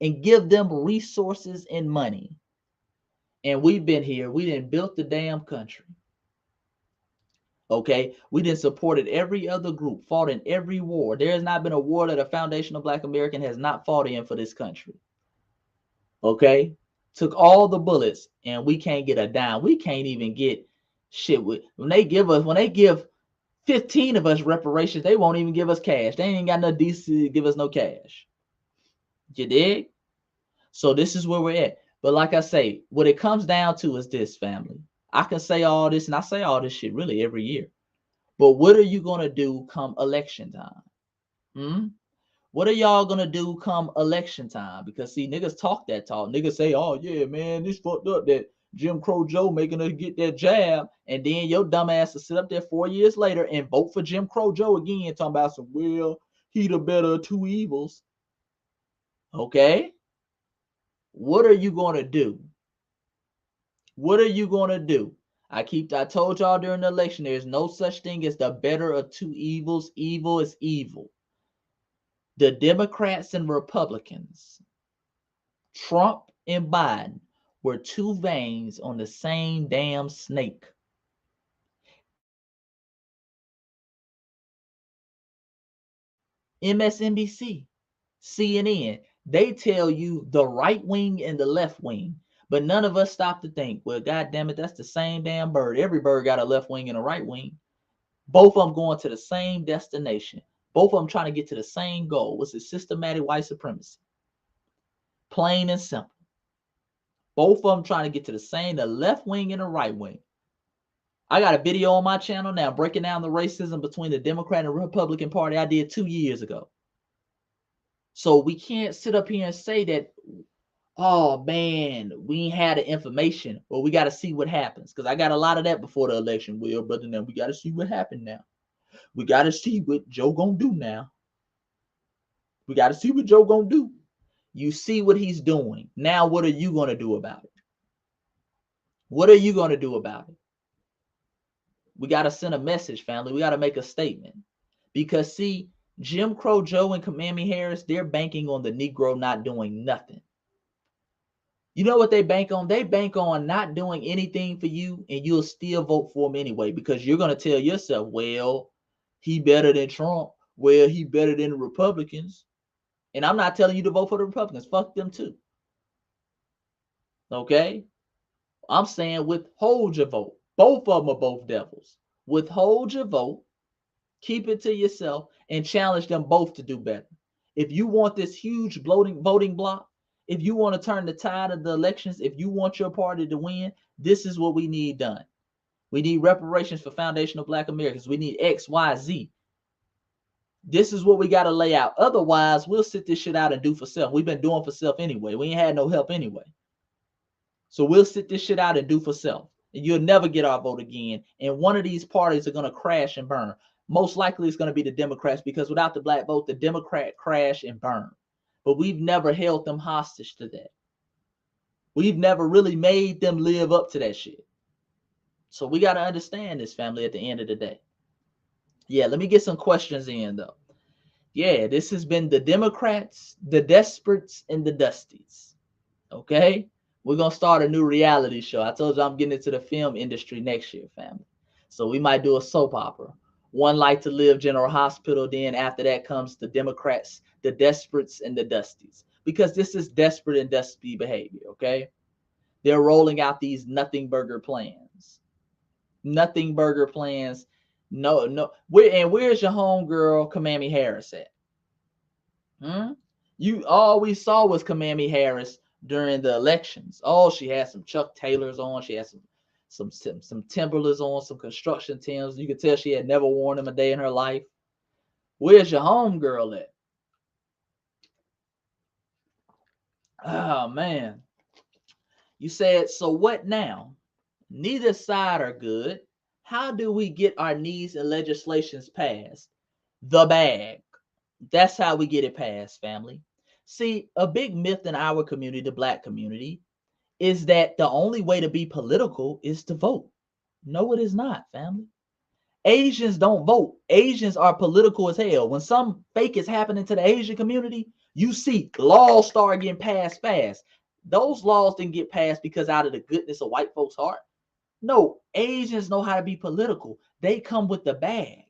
and give them resources and money. And we've been here. We didn't build the damn country. Okay, we didn't supported every other group, fought in every war. There has not been a war that a foundational Black American has not fought in for this country. Okay, took all the bullets, and we can't get a dime. We can't even get shit with when they give 15 of us reparations, they won't even give us cash. They ain't got no decency to give us no cash. You dig? So this is where we're at. But like I say, what it comes down to is this, family. I can say all this, and I say all this shit really every year. But what are you going to do come election time? What are y'all going to do come election time? Because, see, niggas talk that talk. Niggas say, oh, yeah, man, this fucked up that Jim Crow Joe making us get that jab. And then your dumb ass to sit up there 4 years later and vote for Jim Crow Joe again, talking about some, well, he the better of two evils. Okay? What are you going to do? What are you going to do? I told y'all during the election, there's no such thing as the better of two evils. Evil is evil. The Democrats and Republicans, Trump and Biden, were two veins on the same damn snake. MSNBC, CNN, they tell you the right wing and the left wing. But none of us stop to think, well, goddamn it, that's the same damn bird. Every bird got a left wing and a right wing. Both of them going to the same destination. Both of them trying to get to the same goal. What's it? Systematic white supremacy. Plain and simple. Both of them trying to get to the left wing and the right wing. I got a video on my channel now breaking down the racism between the Democrat and Republican Party I did 2 years ago. So we can't sit up here and say that, oh man, we ain't had the information, or we got to see what happens. Because I got a lot of that before the election, Will, brother. Now we got to see what happened now. We got to see what Joe gonna do now. We got to see what Joe gonna do. You see what he's doing. Now what are you gonna do about it? What are you gonna do about it? We got to send a message, family. We got to make a statement. Because see, Jim Crow Joe and Kamami Harris, they're banking on the Negro not doing nothing. You know what they bank on? They bank on not doing anything for you, and you'll still vote for him anyway, because you're going to tell yourself, well, he better than Trump. Well, he better than the Republicans. And I'm not telling you to vote for the Republicans. Fuck them too. Okay? I'm saying withhold your vote. Both of them are both devils. Withhold your vote. Keep it to yourself and challenge them both to do better. If you want this huge voting block, if you want to turn the tide of the elections, if you want your party to win, this is what we need done. We need reparations for foundational Black Americans. We need X, Y, Z. This is what we got to lay out. Otherwise, we'll sit this shit out and do for self. We've been doing for self anyway. We ain't had no help anyway. So we'll sit this shit out and do for self. And you'll never get our vote again. And one of these parties are going to crash and burn. Most likely it's going to be the Democrats, because without the Black vote, the Democrat crash and burn. But we've never held them hostage to that. We've never really made them live up to that shit. So we got to understand this, family, at the end of the day. Yeah, let me get some questions in, though. Yeah, this has been the Democrats, the Desperates, and the Dusties. Okay? We're going to start a new reality show. I told you I'm getting into the film industry next year, family. So we might do a soap opera. One Life to Live, General Hospital. Then after that comes the Democrats, the Desperates, and the Dusties. Because this is desperate and dusty behavior, okay? They're rolling out these nothing burger plans. Nothing burger plans. No. Where's your homegirl, Kamami Harris, at? All we saw was Kamami Harris during the elections. Oh, she had some Chuck Taylors on. She had some Timberlands on, some construction Timbs. You could tell she had never worn them a day in her life. Where's your homegirl at? Oh, man. You said, so what now? Neither side are good. How do we get our needs and legislations passed? The bag. That's how we get it passed, family. See, a big myth in our community, the Black community, is that the only way to be political is to vote. No, it is not, family. Asians don't vote. Asians are political as hell. When some fake is happening to the Asian community, you see laws start getting passed fast. Those laws didn't get passed because out of the goodness of white folks' heart. No, Asians know how to be political. They come with the bag.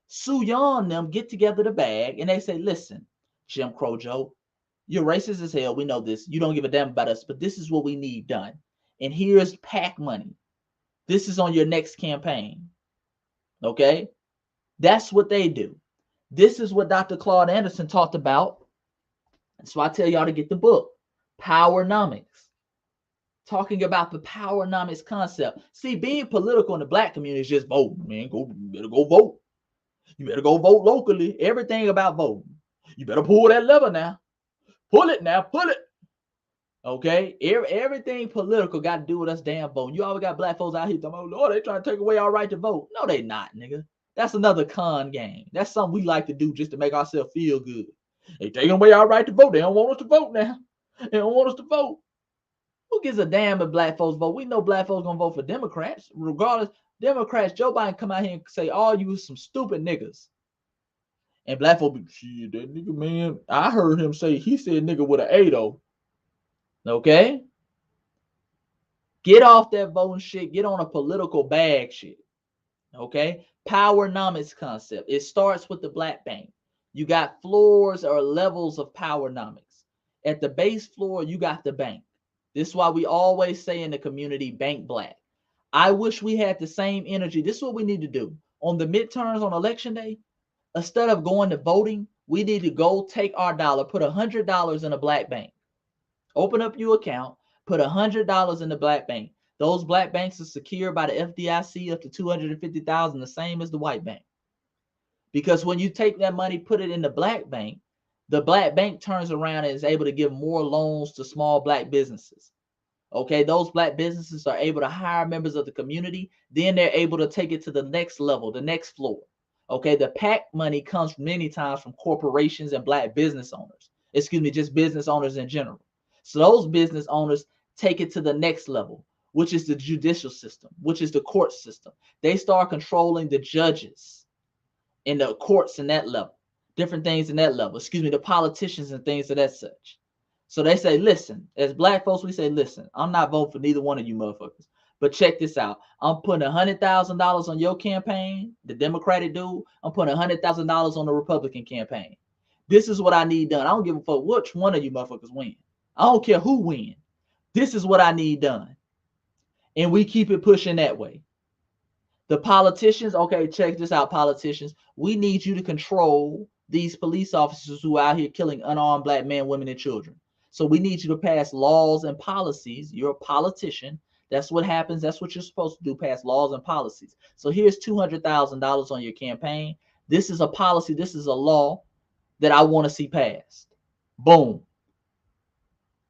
Soo Young and them get together the bag and they say, listen, Jim Crow Joe, you're racist as hell. We know this. You don't give a damn about us, but this is what we need done. And here's PAC money. This is on your next campaign. Okay? That's what they do. This is what Dr. Claude Anderson talked about. So I tell y'all to get the book, Powernomics. Talking about the Powernomics concept. See, being political in the black community is just voting, man. You better go vote. You better go vote locally. Everything about voting. You better pull that lever now. Pull it now. Pull it. Okay? Everything political got to do with us damn voting. You always got black folks out here talking, oh, Lord, they trying to take away our right to vote. No, they not, nigga. That's another con game. That's something we like to do just to make ourselves feel good. They taking away our right to vote. They don't want us to vote now. They don't want us to vote. Who gives a damn if black folks vote? We know black folks gonna vote for Democrats. Regardless, Democrats, Joe Biden come out here and say, all you some stupid niggas. And black folks be, shit, that nigga, man. I heard him say, he said nigga with an A though. Okay? Get off that voting shit. Get on a political bag shit. Okay? Powernomics concept. It starts with the black bank. You got floors or levels of powernomics. At the base floor, you got the bank. This is why we always say in the community, bank black. I wish we had the same energy. This is what we need to do. On the midterms on election day, instead of going to voting, we need to go take our dollar, put $100 in a black bank. Open up your account, put $100 in the black bank. Those black banks are secured by the FDIC up to $250,000, the same as the white bank. Because when you take that money, put it in the black bank turns around and is able to give more loans to small black businesses. Okay, those black businesses are able to hire members of the community. Then they're able to take it to the next level, the next floor. Okay, the PAC money comes many times from corporations and black business owners. Excuse me, just business owners in general. So those business owners take it to the next level, which is the judicial system, which is the court system. They start controlling the judges in the courts in that level. Different things in that level, the politicians and things of that such. So they say, listen, as black folks, we say, listen, I'm not voting for neither one of you motherfuckers. But check this out. I'm putting $100,000 on your campaign, the Democratic dude. I'm putting $100,000 on the Republican campaign. This is what I need done. I don't give a fuck which one of you motherfuckers win. I don't care who wins. This is what I need done. And we keep it pushing that way. The politicians, okay, check this out, politicians. We need you to control these police officers who are out here killing unarmed black men, women, and children. So we need you to pass laws and policies. You're a politician. That's what happens. That's what you're supposed to do, pass laws and policies. So here's $200,000 on your campaign. This is a policy. This is a law that I want to see passed. Boom.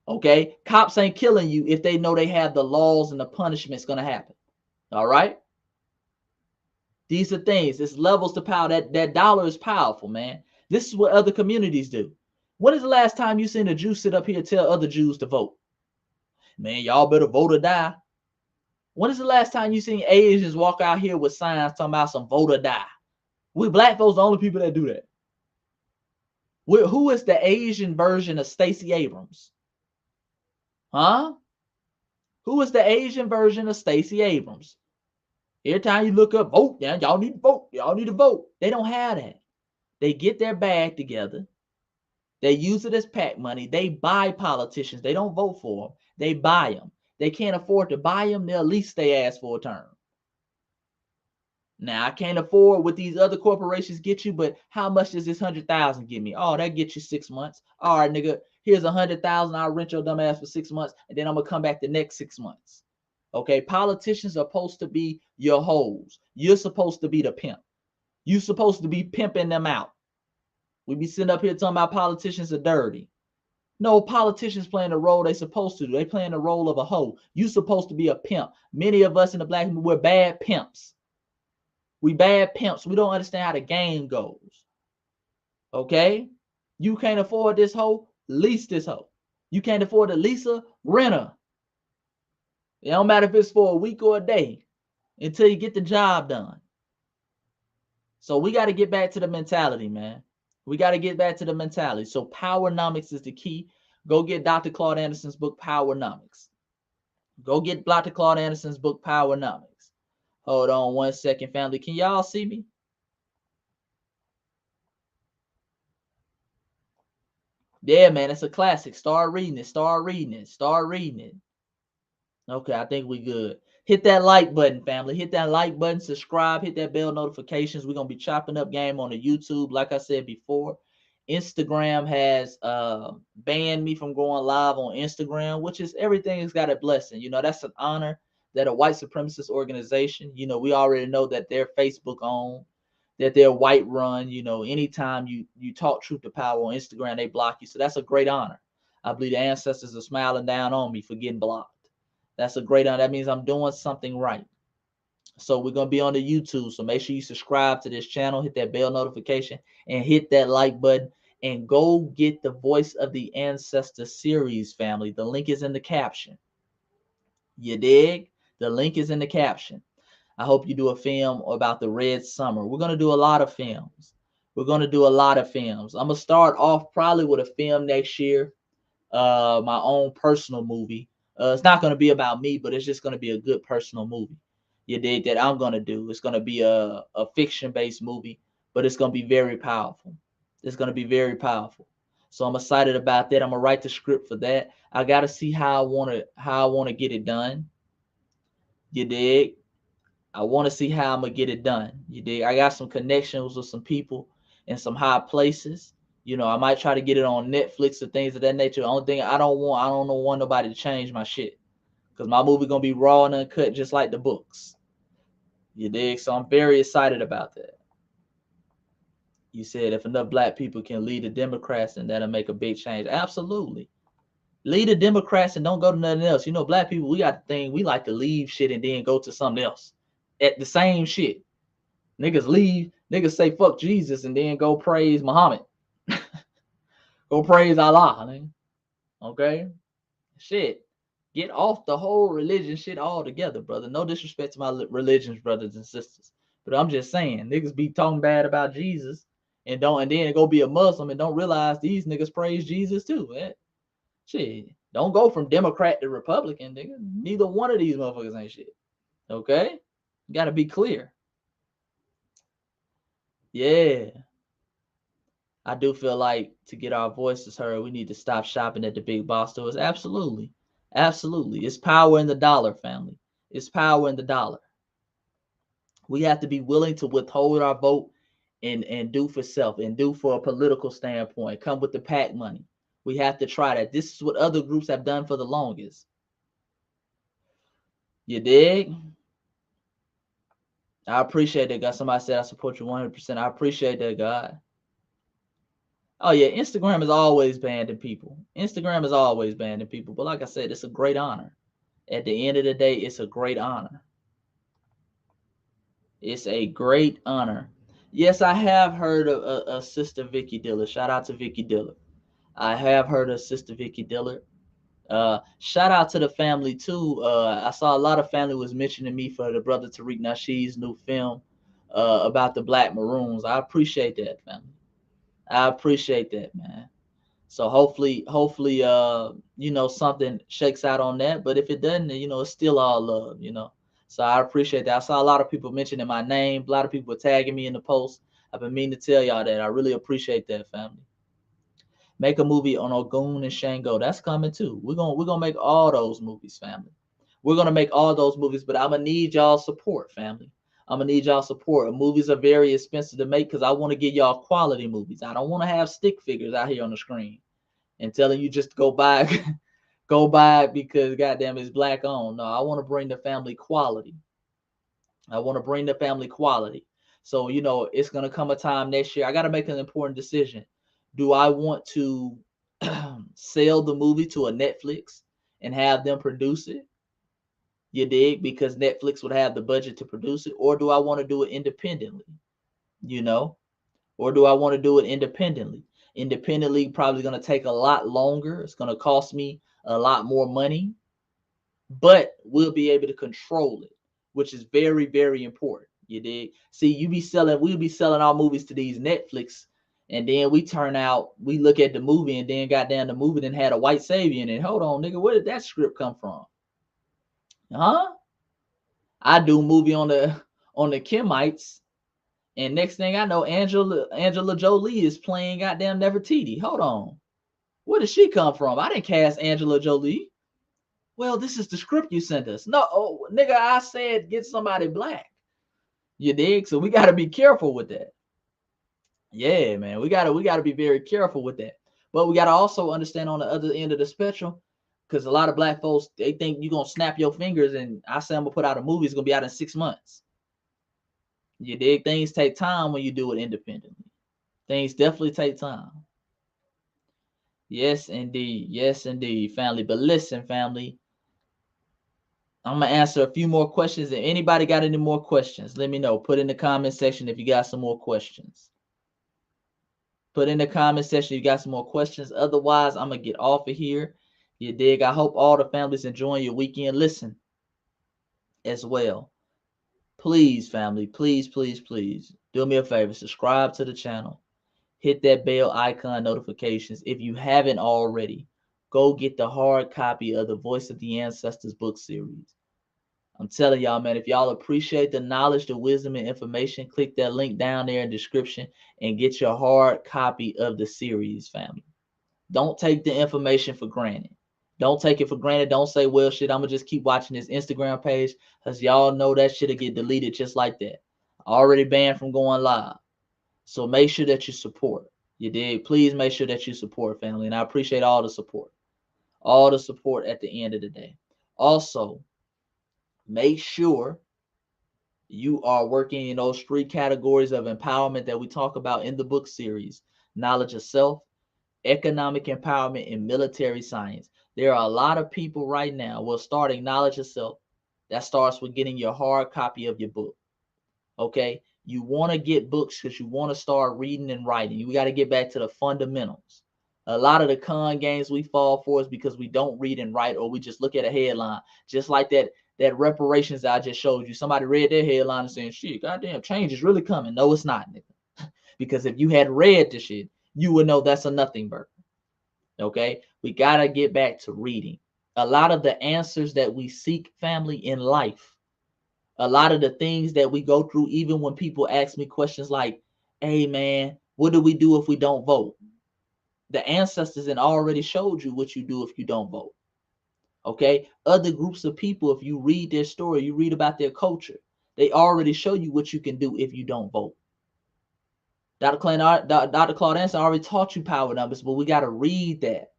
Okay? Cops ain't killing you if they know they have the laws and the punishment's going to happen. All right? These are things. It's levels to power. That dollar is powerful, man. This is what other communities do. When is the last time you seen a Jew sit up here and tell other Jews to vote? Man, y'all better vote or die. When is the last time you seen Asians walk out here with signs talking about some vote or die? We black folks the only people that do that. Who is the Asian version of Stacey Abrams? Huh? Who is the Asian version of Stacey Abrams? Every time you look up, vote, yeah, y'all need to vote. Y'all need to vote. They don't have that. They get their bag together. They use it as PAC money. They buy politicians. They don't vote for them. They buy them. They can't afford to buy them. They'll lease their ass for a term. Now, I can't afford what these other corporations get you, but how much does this $100,000 get me? Oh, that gets you 6 months. All right, nigga, here's $100,000. I'll rent your dumb ass for 6 months, and then I'm going to come back the next 6 months. Okay, politicians are supposed to be your hoes. You're supposed to be the pimp. You're supposed to be pimping them out. We be sitting up here talking about politicians are dirty. No, politicians playing the role they supposed to do. They playing the role of a hoe. You supposed to be a pimp. Many of us in the black community, we're bad pimps. We bad pimps. We don't understand how the game goes. Okay? You can't afford this hoe, lease this hoe. You can't afford to lease her, rent her. It don't matter if it's for a week or a day until you get the job done. So we got to get back to the mentality, man. We got to get back to the mentality. So Powernomics is the key. Go get Dr. Claude Anderson's book, Powernomics. Go get Dr. Claude Anderson's book, Powernomics. Hold on 1 second, family. Can y'all see me? Yeah, man, it's a classic. Start reading it. Start reading it. Start reading it. Okay, I think we good. Hit that like button, family. Hit that like button, subscribe, hit that bell notifications. We're going to be chopping up game on the YouTube. Like I said before, Instagram has banned me from going live on Instagram, which is everything has got a blessing. You know, that's an honor that a white supremacist organization, you know, we already know that they're Facebook owned, that they're white run. You know, anytime you talk truth to power on Instagram, they block you. So that's a great honor. I believe the ancestors are smiling down on me for getting blocked. That's a great honor. That means I'm doing something right. So we're going to be on the YouTube. So make sure you subscribe to this channel, hit that bell notification, and hit that like button. And go get the Voice of the Ancestor series, family. The link is in the caption. You dig? The link is in the caption. I hope you do a film about the Red Summer. We're going to do a lot of films. We're going to do a lot of films. I'm going to start off probably with a film next year, my own personal movie. It's not going to be about me, but it's just going to be a good personal movie. You dig that I'm going to do. It's going to be a fiction-based movie, but it's going to be very powerful. It's going to be very powerful. So I'm excited about that. I'm going to write the script for that. I got to see how I want to get it done. You dig? I want to see how I'm going to get it done. You dig? I got some connections with some people in some high places. You know, I might try to get it on Netflix or things of that nature. The only thing I don't want nobody to change my shit, because my movie gonna be raw and uncut, just like the books. You dig? So I'm very excited about that. You said if enough black people can lead the Democrats, and that'll make a big change. Absolutely, lead the Democrats and don't go to nothing else. You know, black people, we got the thing. We like to leave shit and then go to something else at the same shit. Niggas leave. Niggas say fuck Jesus and then go praise Muhammad. Go praise Allah, nigga. Okay? Shit. Get off the whole religion shit altogether, brother. No disrespect to my religions, brothers and sisters. But I'm just saying, niggas be talking bad about Jesus and then go be a Muslim and don't realize these niggas praise Jesus too, man. Shit. Don't go from Democrat to Republican, nigga. Neither one of these motherfuckers ain't shit. Okay? You gotta be clear. Yeah. I do feel like to get our voices heard, we need to stop shopping at the big box stores. Absolutely. Absolutely. It's power in the dollar, family. It's power in the dollar. We have to be willing to withhold our vote and do for self and do for a political standpoint. Come with the PAC money. We have to try that. This is what other groups have done for the longest. You dig? I appreciate that, God. Somebody said I support you 100%. I appreciate that, God. Oh, yeah, Instagram is always banning people. Instagram is always banning people. But like I said, it's a great honor. At the end of the day, it's a great honor. It's a great honor. Yes, I have heard of Sister Vicky Dillard. Shout out to Vicky Dillard. I have heard of Sister Vicky Dillard. Shout out to the family, too. I saw a lot of family was mentioning me for the brother Tariq Nasheed's new film about the Black Maroons. I appreciate that, family. I appreciate that, man. So hopefully, you know, something shakes out on that. But if it doesn't, you know, it's still all love, you know. So I appreciate that. I saw a lot of people mentioning my name. A lot of people were tagging me in the post. I've been meaning to tell y'all that. I really appreciate that, family. Make a movie on Ogun and Shango. That's coming too. We're gonna make all those movies, family. We're gonna make all those movies, but I'm gonna need y'all support, family. I'm gonna need y'all support. Movies are very expensive to make because I want to get y'all quality movies. I don't want to have stick figures out here on the screen and telling you just to go buy go buy it because goddamn it's black owned. No, I want to bring the family quality. I want to bring the family quality. So, you know, it's gonna come a time next year. I gotta make an important decision. Do I want to sell the movie to a Netflix and have them produce it? You dig? Because Netflix would have the budget to produce it. Or do I want to do it independently? You know? Or do I want to do it independently? Independently, probably going to take a lot longer. It's going to cost me a lot more money. But we'll be able to control it, which is very, very important. You dig? See, we'll be selling our movies to these Netflix, and then we look at the movie, and then goddamn the movie then had a white savior in it. Hold on, nigga, where did that script come from? Huh? I do a movie on the Kemites, and next thing I know, Angela Jolie is playing goddamn Nefertiti. Hold on. Where did she come from? I didn't cast Angela Jolie. Well, this is the script you sent us. No, nigga, I said get somebody black. You dig? So we got to be careful with that. Yeah, man, we gotta be very careful with that. But we gotta also understand on the other end of the spectrum, because a lot of black folks, they think you're gonna snap your fingers and I say I'm gonna put out a movie, it's gonna be out in 6 months. You dig? Things take time when you do it independently. Things definitely take time. Yes, indeed, family. But listen, family, I'm gonna answer a few more questions. If anybody got any more questions, let me know. Put in the comment section if you got some more questions. Put in the comment section if you got some more questions. Otherwise, I'm gonna get off of here. You dig? I hope all the families enjoying your weekend. Listen, as well, please, family, please do me a favor. Subscribe to the channel. Hit that bell icon notifications. If you haven't already, go get the hard copy of the Voice of the Ancestors book series. I'm telling y'all, man, if y'all appreciate the knowledge, the wisdom, and information, click that link down there in the description and get your hard copy of the series, family. Don't take the information for granted. Don't take it for granted. Don't say, well, shit, I'm going to just keep watching this Instagram page, because y'all know that shit'll get deleted just like that. Already banned from going live. So make sure that you support. You dig? Please make sure that you support, family. And I appreciate all the support. All the support at the end of the day. Also, make sure you are working in those 3 categories of empowerment that we talk about in the book series: knowledge of self, economic empowerment, and military science. There are a lot of people right now, well, starting knowledge of self, that starts with getting your hard copy of your book. Okay? You want to get books because you want to start reading and writing. You got to get back to the fundamentals. A lot of the con games we fall for is because we don't read and write, or we just look at a headline. Just like that reparations that I just showed you. Somebody read their headline and saying, shit, goddamn, change is really coming. No, it's not, nigga. Because if you had read the shit, you would know that's a nothing burger. Okay? We got to get back to reading. A lot of the answers that we seek, family, in life, a lot of the things that we go through, even when people ask me questions like, hey, man, what do we do if we don't vote? The ancestors had already showed you what you do if you don't vote. Okay? Other groups of people, if you read their story, you read about their culture, they already show you what you can do if you don't vote. Dr. Claude Anderson already taught you power numbers, but we got to read that.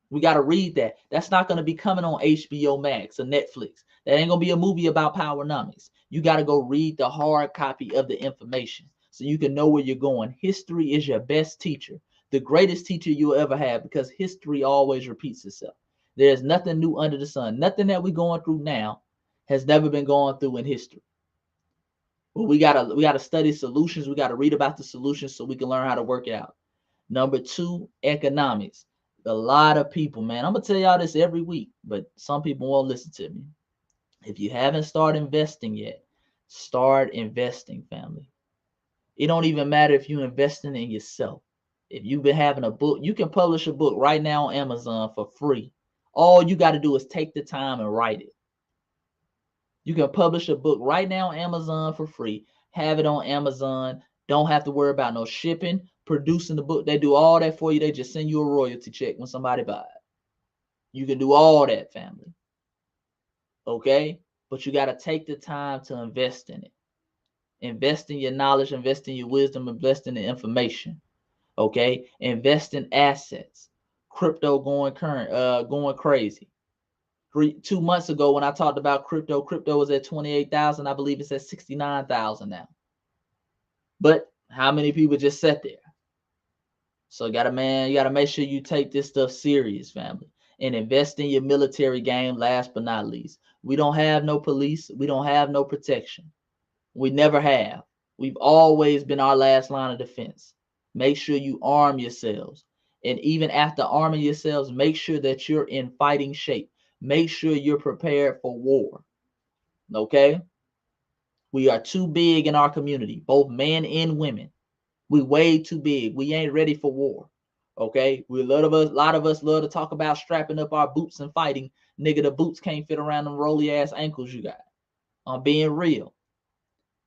We got to read that. That's not going to be coming on HBO Max or Netflix. That ain't going to be a movie about powernomics. You got to go read the hard copy of the information so you can know where you're going. History is your best teacher, the greatest teacher you'll ever have, because history always repeats itself. There's nothing new under the sun. Nothing that we're going through now has never been going through in history. But we gotta study solutions. We got to read about the solutions so we can learn how to work it out. Number 2, economics. A lot of people, man, I'm gonna tell y'all this every week, but some people won't listen to me. If you haven't started investing yet, start investing, family. It don't even matter if you're investing in yourself. If you've been having a book, you can publish a book right now on Amazon for free. All you got to do is take the time and write it. You can publish a book right now on Amazon for free. Have it on Amazon. Don't have to worry about no shipping, producing the book. They do all that for you. They just send you a royalty check when somebody buys it. You can do all that, family. Okay? But you got to take the time to invest in it. Invest in your knowledge, invest in your wisdom, invest in the information. Okay? Invest in assets. Crypto going crazy. 2 months ago when I talked about crypto was at 28,000. I believe it's at 69,000 now. But how many people just sat there? So you gotta make sure you take this stuff serious, family, and invest in your military game. Last but not least, we don't have no police. We don't have no protection. We never have. We've always been our last line of defense. Make sure you arm yourselves. And even after arming yourselves, make sure that you're in fighting shape. Make sure you're prepared for war. Okay? We are too big in our community, both men and women. We way too big. We ain't ready for war. Okay, a lot of us love to talk about strapping up our boots and fighting. Nigga, the boots can't fit around them roly ass ankles you got. I'm being real.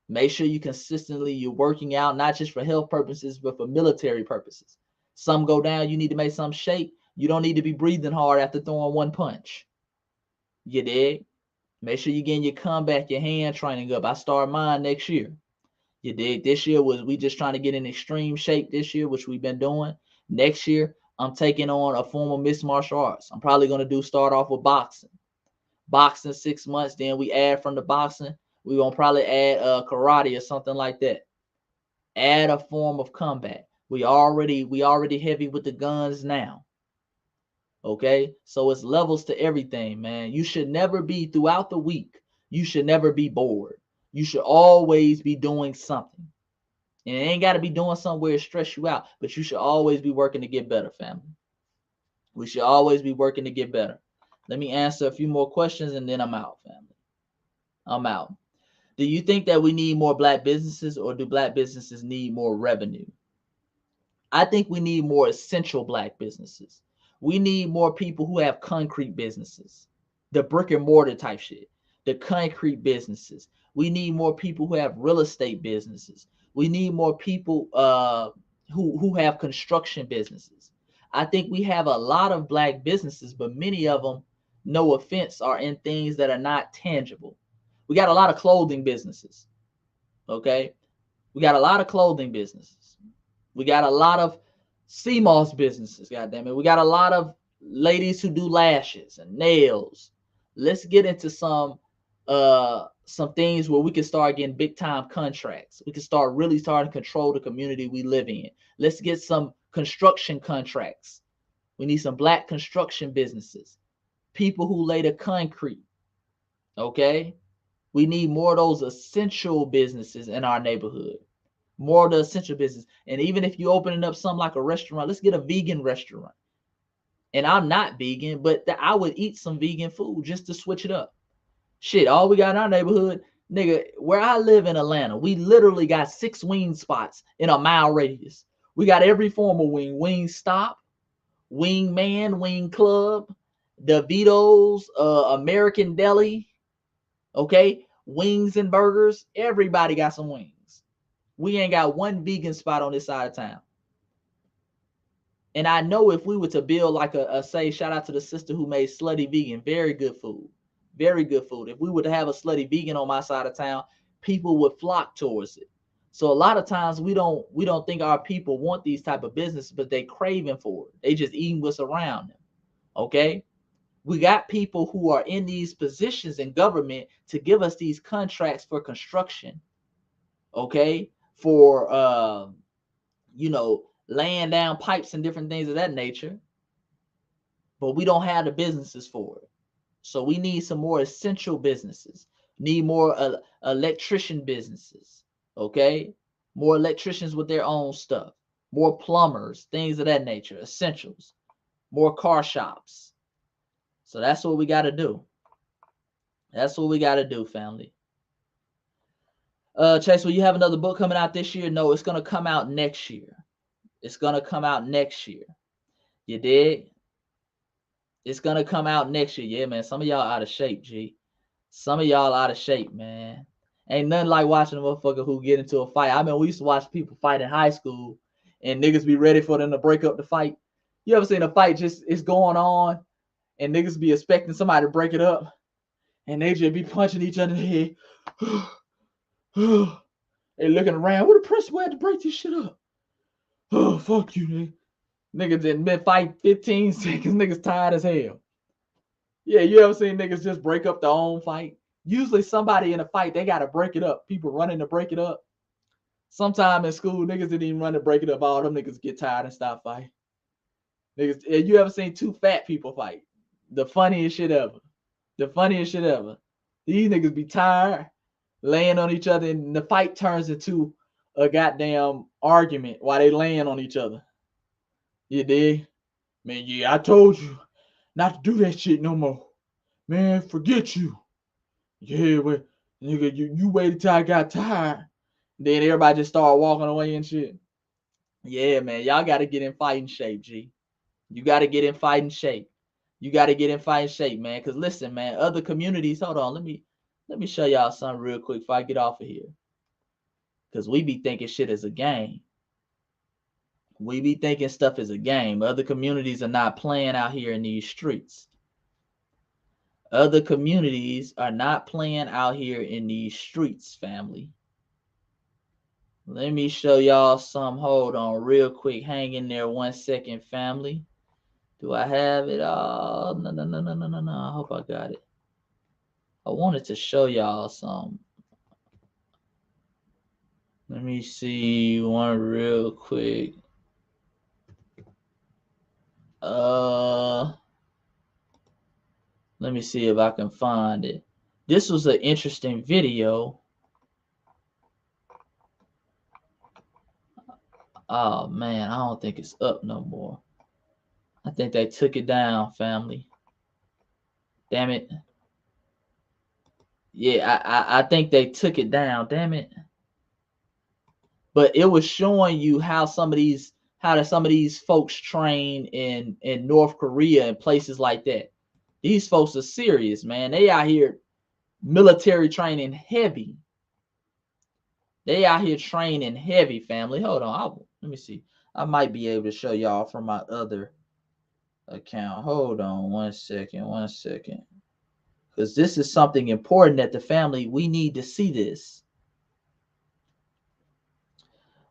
Make sure you're working out, not just for health purposes, but for military purposes. Some go down, you need to make some shake. You don't need to be breathing hard after throwing one punch. You dig? Make sure you're getting your comeback, your hand training up. I start mine next year. You dig? This year we just trying to get in extreme shape this year, which we've been doing. Next year, I'm taking on a form of mixed martial arts. I'm probably going to start off with boxing. Boxing 6 months, then we add from the boxing. We're going to probably add karate or something like that. Add a form of combat. We already heavy with the guns now. Okay? So it's levels to everything, man. You should never be, throughout the week, you should never be bored. You should always be doing something. And it ain't got to be doing something where it stress you out, but you should always be working to get better, family. We should always be working to get better. Let me answer a few more questions and then I'm out, family. I'm out. Do you think that we need more black businesses, or do black businesses need more revenue? I think we need more essential black businesses. We need more people who have concrete businesses, the brick and mortar type shit, the concrete businesses. We need more people who have real estate businesses. We need more people who have construction businesses. I think we have a lot of black businesses, but many of them, no offense, are in things that are not tangible. We got a lot of clothing businesses. Okay? We got a lot of clothing businesses. We got a lot of CMOS businesses, goddamn it. We got a lot of ladies who do lashes and nails. Let's get into some things where we can start getting big time contracts. We can start really starting to control the community we live in. Let's get some construction contracts. We need some black construction businesses, people who lay the concrete. Okay? We need more of those essential businesses in our neighborhood. More of the essential business. And even if you opening up something like a restaurant, let's get a vegan restaurant. And I'm not vegan, but I would eat some vegan food just to switch it up. Shit, all we got in our neighborhood, nigga, where I live in Atlanta, we literally got 6 wing spots in a mile radius. We got every form of wing. Wing Stop, Wing Man, Wing Club, DeVito's, American Deli, okay? Wings and burgers. Everybody got some wings. We ain't got one vegan spot on this side of town. And I know if we were to build like say, shout out to the sister who made Slutty Vegan, very good food. Very good food. If we were to have a Slutty Vegan on my side of town, people would flock towards it. So a lot of times we don't think our people want these type of businesses, but they craving for it. They just eating what's around them. Okay? We got people who are in these positions in government to give us these contracts for construction. Okay? For laying down pipes and different things of that nature. But we don't have the businesses for it. So we need some more essential businesses. Need more electrician businesses. Okay? More electricians with their own stuff. More plumbers, things of that nature. Essentials. More car shops. So that's what we got to do. That's what we got to do, family. Chase, will you have another book coming out this year? No, it's going to come out next year. It's going to come out next year. You dig? It's going to come out next year. Yeah, man. Some of y'all out of shape, G. Some of y'all out of shape, man. Ain't nothing like watching a motherfucker who get into a fight. I mean, we used to watch people fight in high school and niggas be ready for them to break up the fight. You ever seen a fight just, it's going on and niggas be expecting somebody to break it up and they just be punching each other in the head. They looking around. What the principal had to break this shit up? Oh, fuck you, nigga. Niggas didn't been fight 15 seconds. Niggas tired as hell. Yeah, you ever seen niggas just break up their own fight? Usually somebody in a fight, they got to break it up. People running to break it up. Sometime in school, niggas didn't even run to break it up. All them niggas get tired and stop fighting. Niggas, you ever seen 2 fat people fight? The funniest shit ever. The funniest shit ever. These niggas be tired, laying on each other, and the fight turns into a goddamn argument while they laying on each other. You dig? Man, yeah, I told you not to do that shit no more. Man, forget you. Yeah, well, Nigga, you waited till I got tired. Then everybody just started walking away and shit. Yeah, man. Y'all got to get in fighting shape, G. You got to get in fighting shape. You got to get in fighting shape, man. Because listen, man, other communities, hold on. Let me show y'all something real quick before I get off of here. Because we be thinking shit is a game. We be thinking stuff is a game. Other communities are not playing out here in these streets. Other communities are not playing out here in these streets, family. Let me show y'all some. Hold on real quick. Hang in there 1 second, family. Do I have it all? No. I hope I got it. I wanted to show y'all some. Let me see one real quick. Let me see if I can find it. This was an interesting video. Oh man, I don't think it's up no more. I think they took it down, family. Damn it. Yeah, I think they took it down. Damn it. But it was showing you how some of these folks train in North Korea and places like that. These folks are serious, man. They out here military training heavy. They out here training heavy, family. Hold on. Let me see. I might be able to show y'all from my other account. Hold on 1 second. Because this is something important that the family, we need to see this.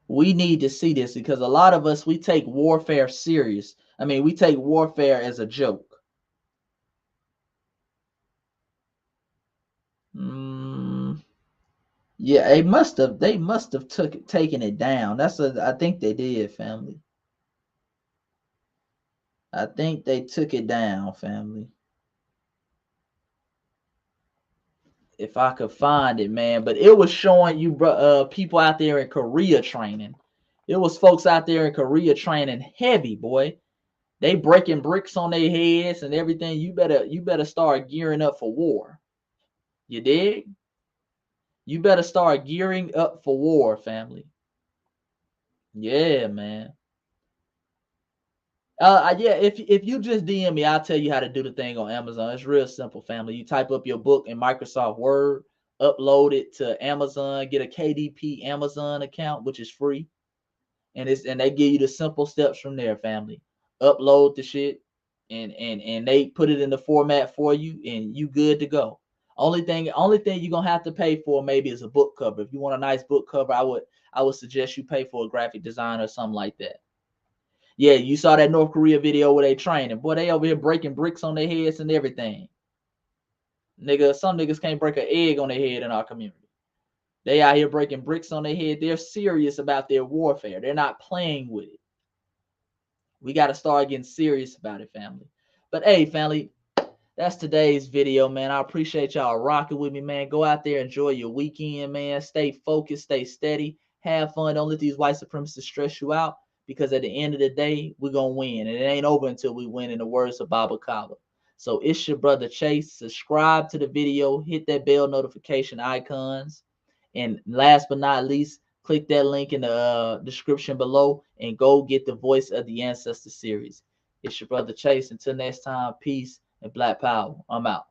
We need to see this because a lot of us, we take warfare serious. I mean, we take warfare as a joke. Yeah, they must have taken it down. I think they did, family. I think they took it down, family. If I could find it, man. But it was showing you people out there in Korea training. It was folks out there in Korea training heavy, boy. They breaking bricks on their heads and everything. You better start gearing up for war. You dig? You better start gearing up for war, family. Yeah, man. Yeah, if you just DM me, I'll tell you how to do the thing on Amazon. It's real simple, family. You type up your book in Microsoft Word, upload it to Amazon, get a KDP Amazon account, which is free. And they give you the simple steps from there, family. Upload the shit and they put it in the format for you and you good to go. Only thing you're gonna have to pay for maybe is a book cover. If you want a nice book cover, I would suggest you pay for a graphic designer or something like that. Yeah, you saw that North Korea video where they training. Boy, they over here breaking bricks on their heads and everything. Nigga, some niggas can't break an egg on their head in our community. They out here breaking bricks on their head. They're serious about their warfare. They're not playing with it. We got to start getting serious about it, family. But hey, family, that's today's video, man. I appreciate y'all rocking with me, man. Go out there, enjoy your weekend, man. Stay focused, stay steady, have fun. Don't let these white supremacists stress you out, because at the end of the day, we're going to win. And it ain't over until we win, in the words of Baba Kala. So it's your brother Chase. Subscribe to the video. Hit that bell notification icons. And last but not least, click that link in the description below and go get the Voice of the Ancestor series. It's your brother Chase. Until next time, peace and Black Power. I'm out.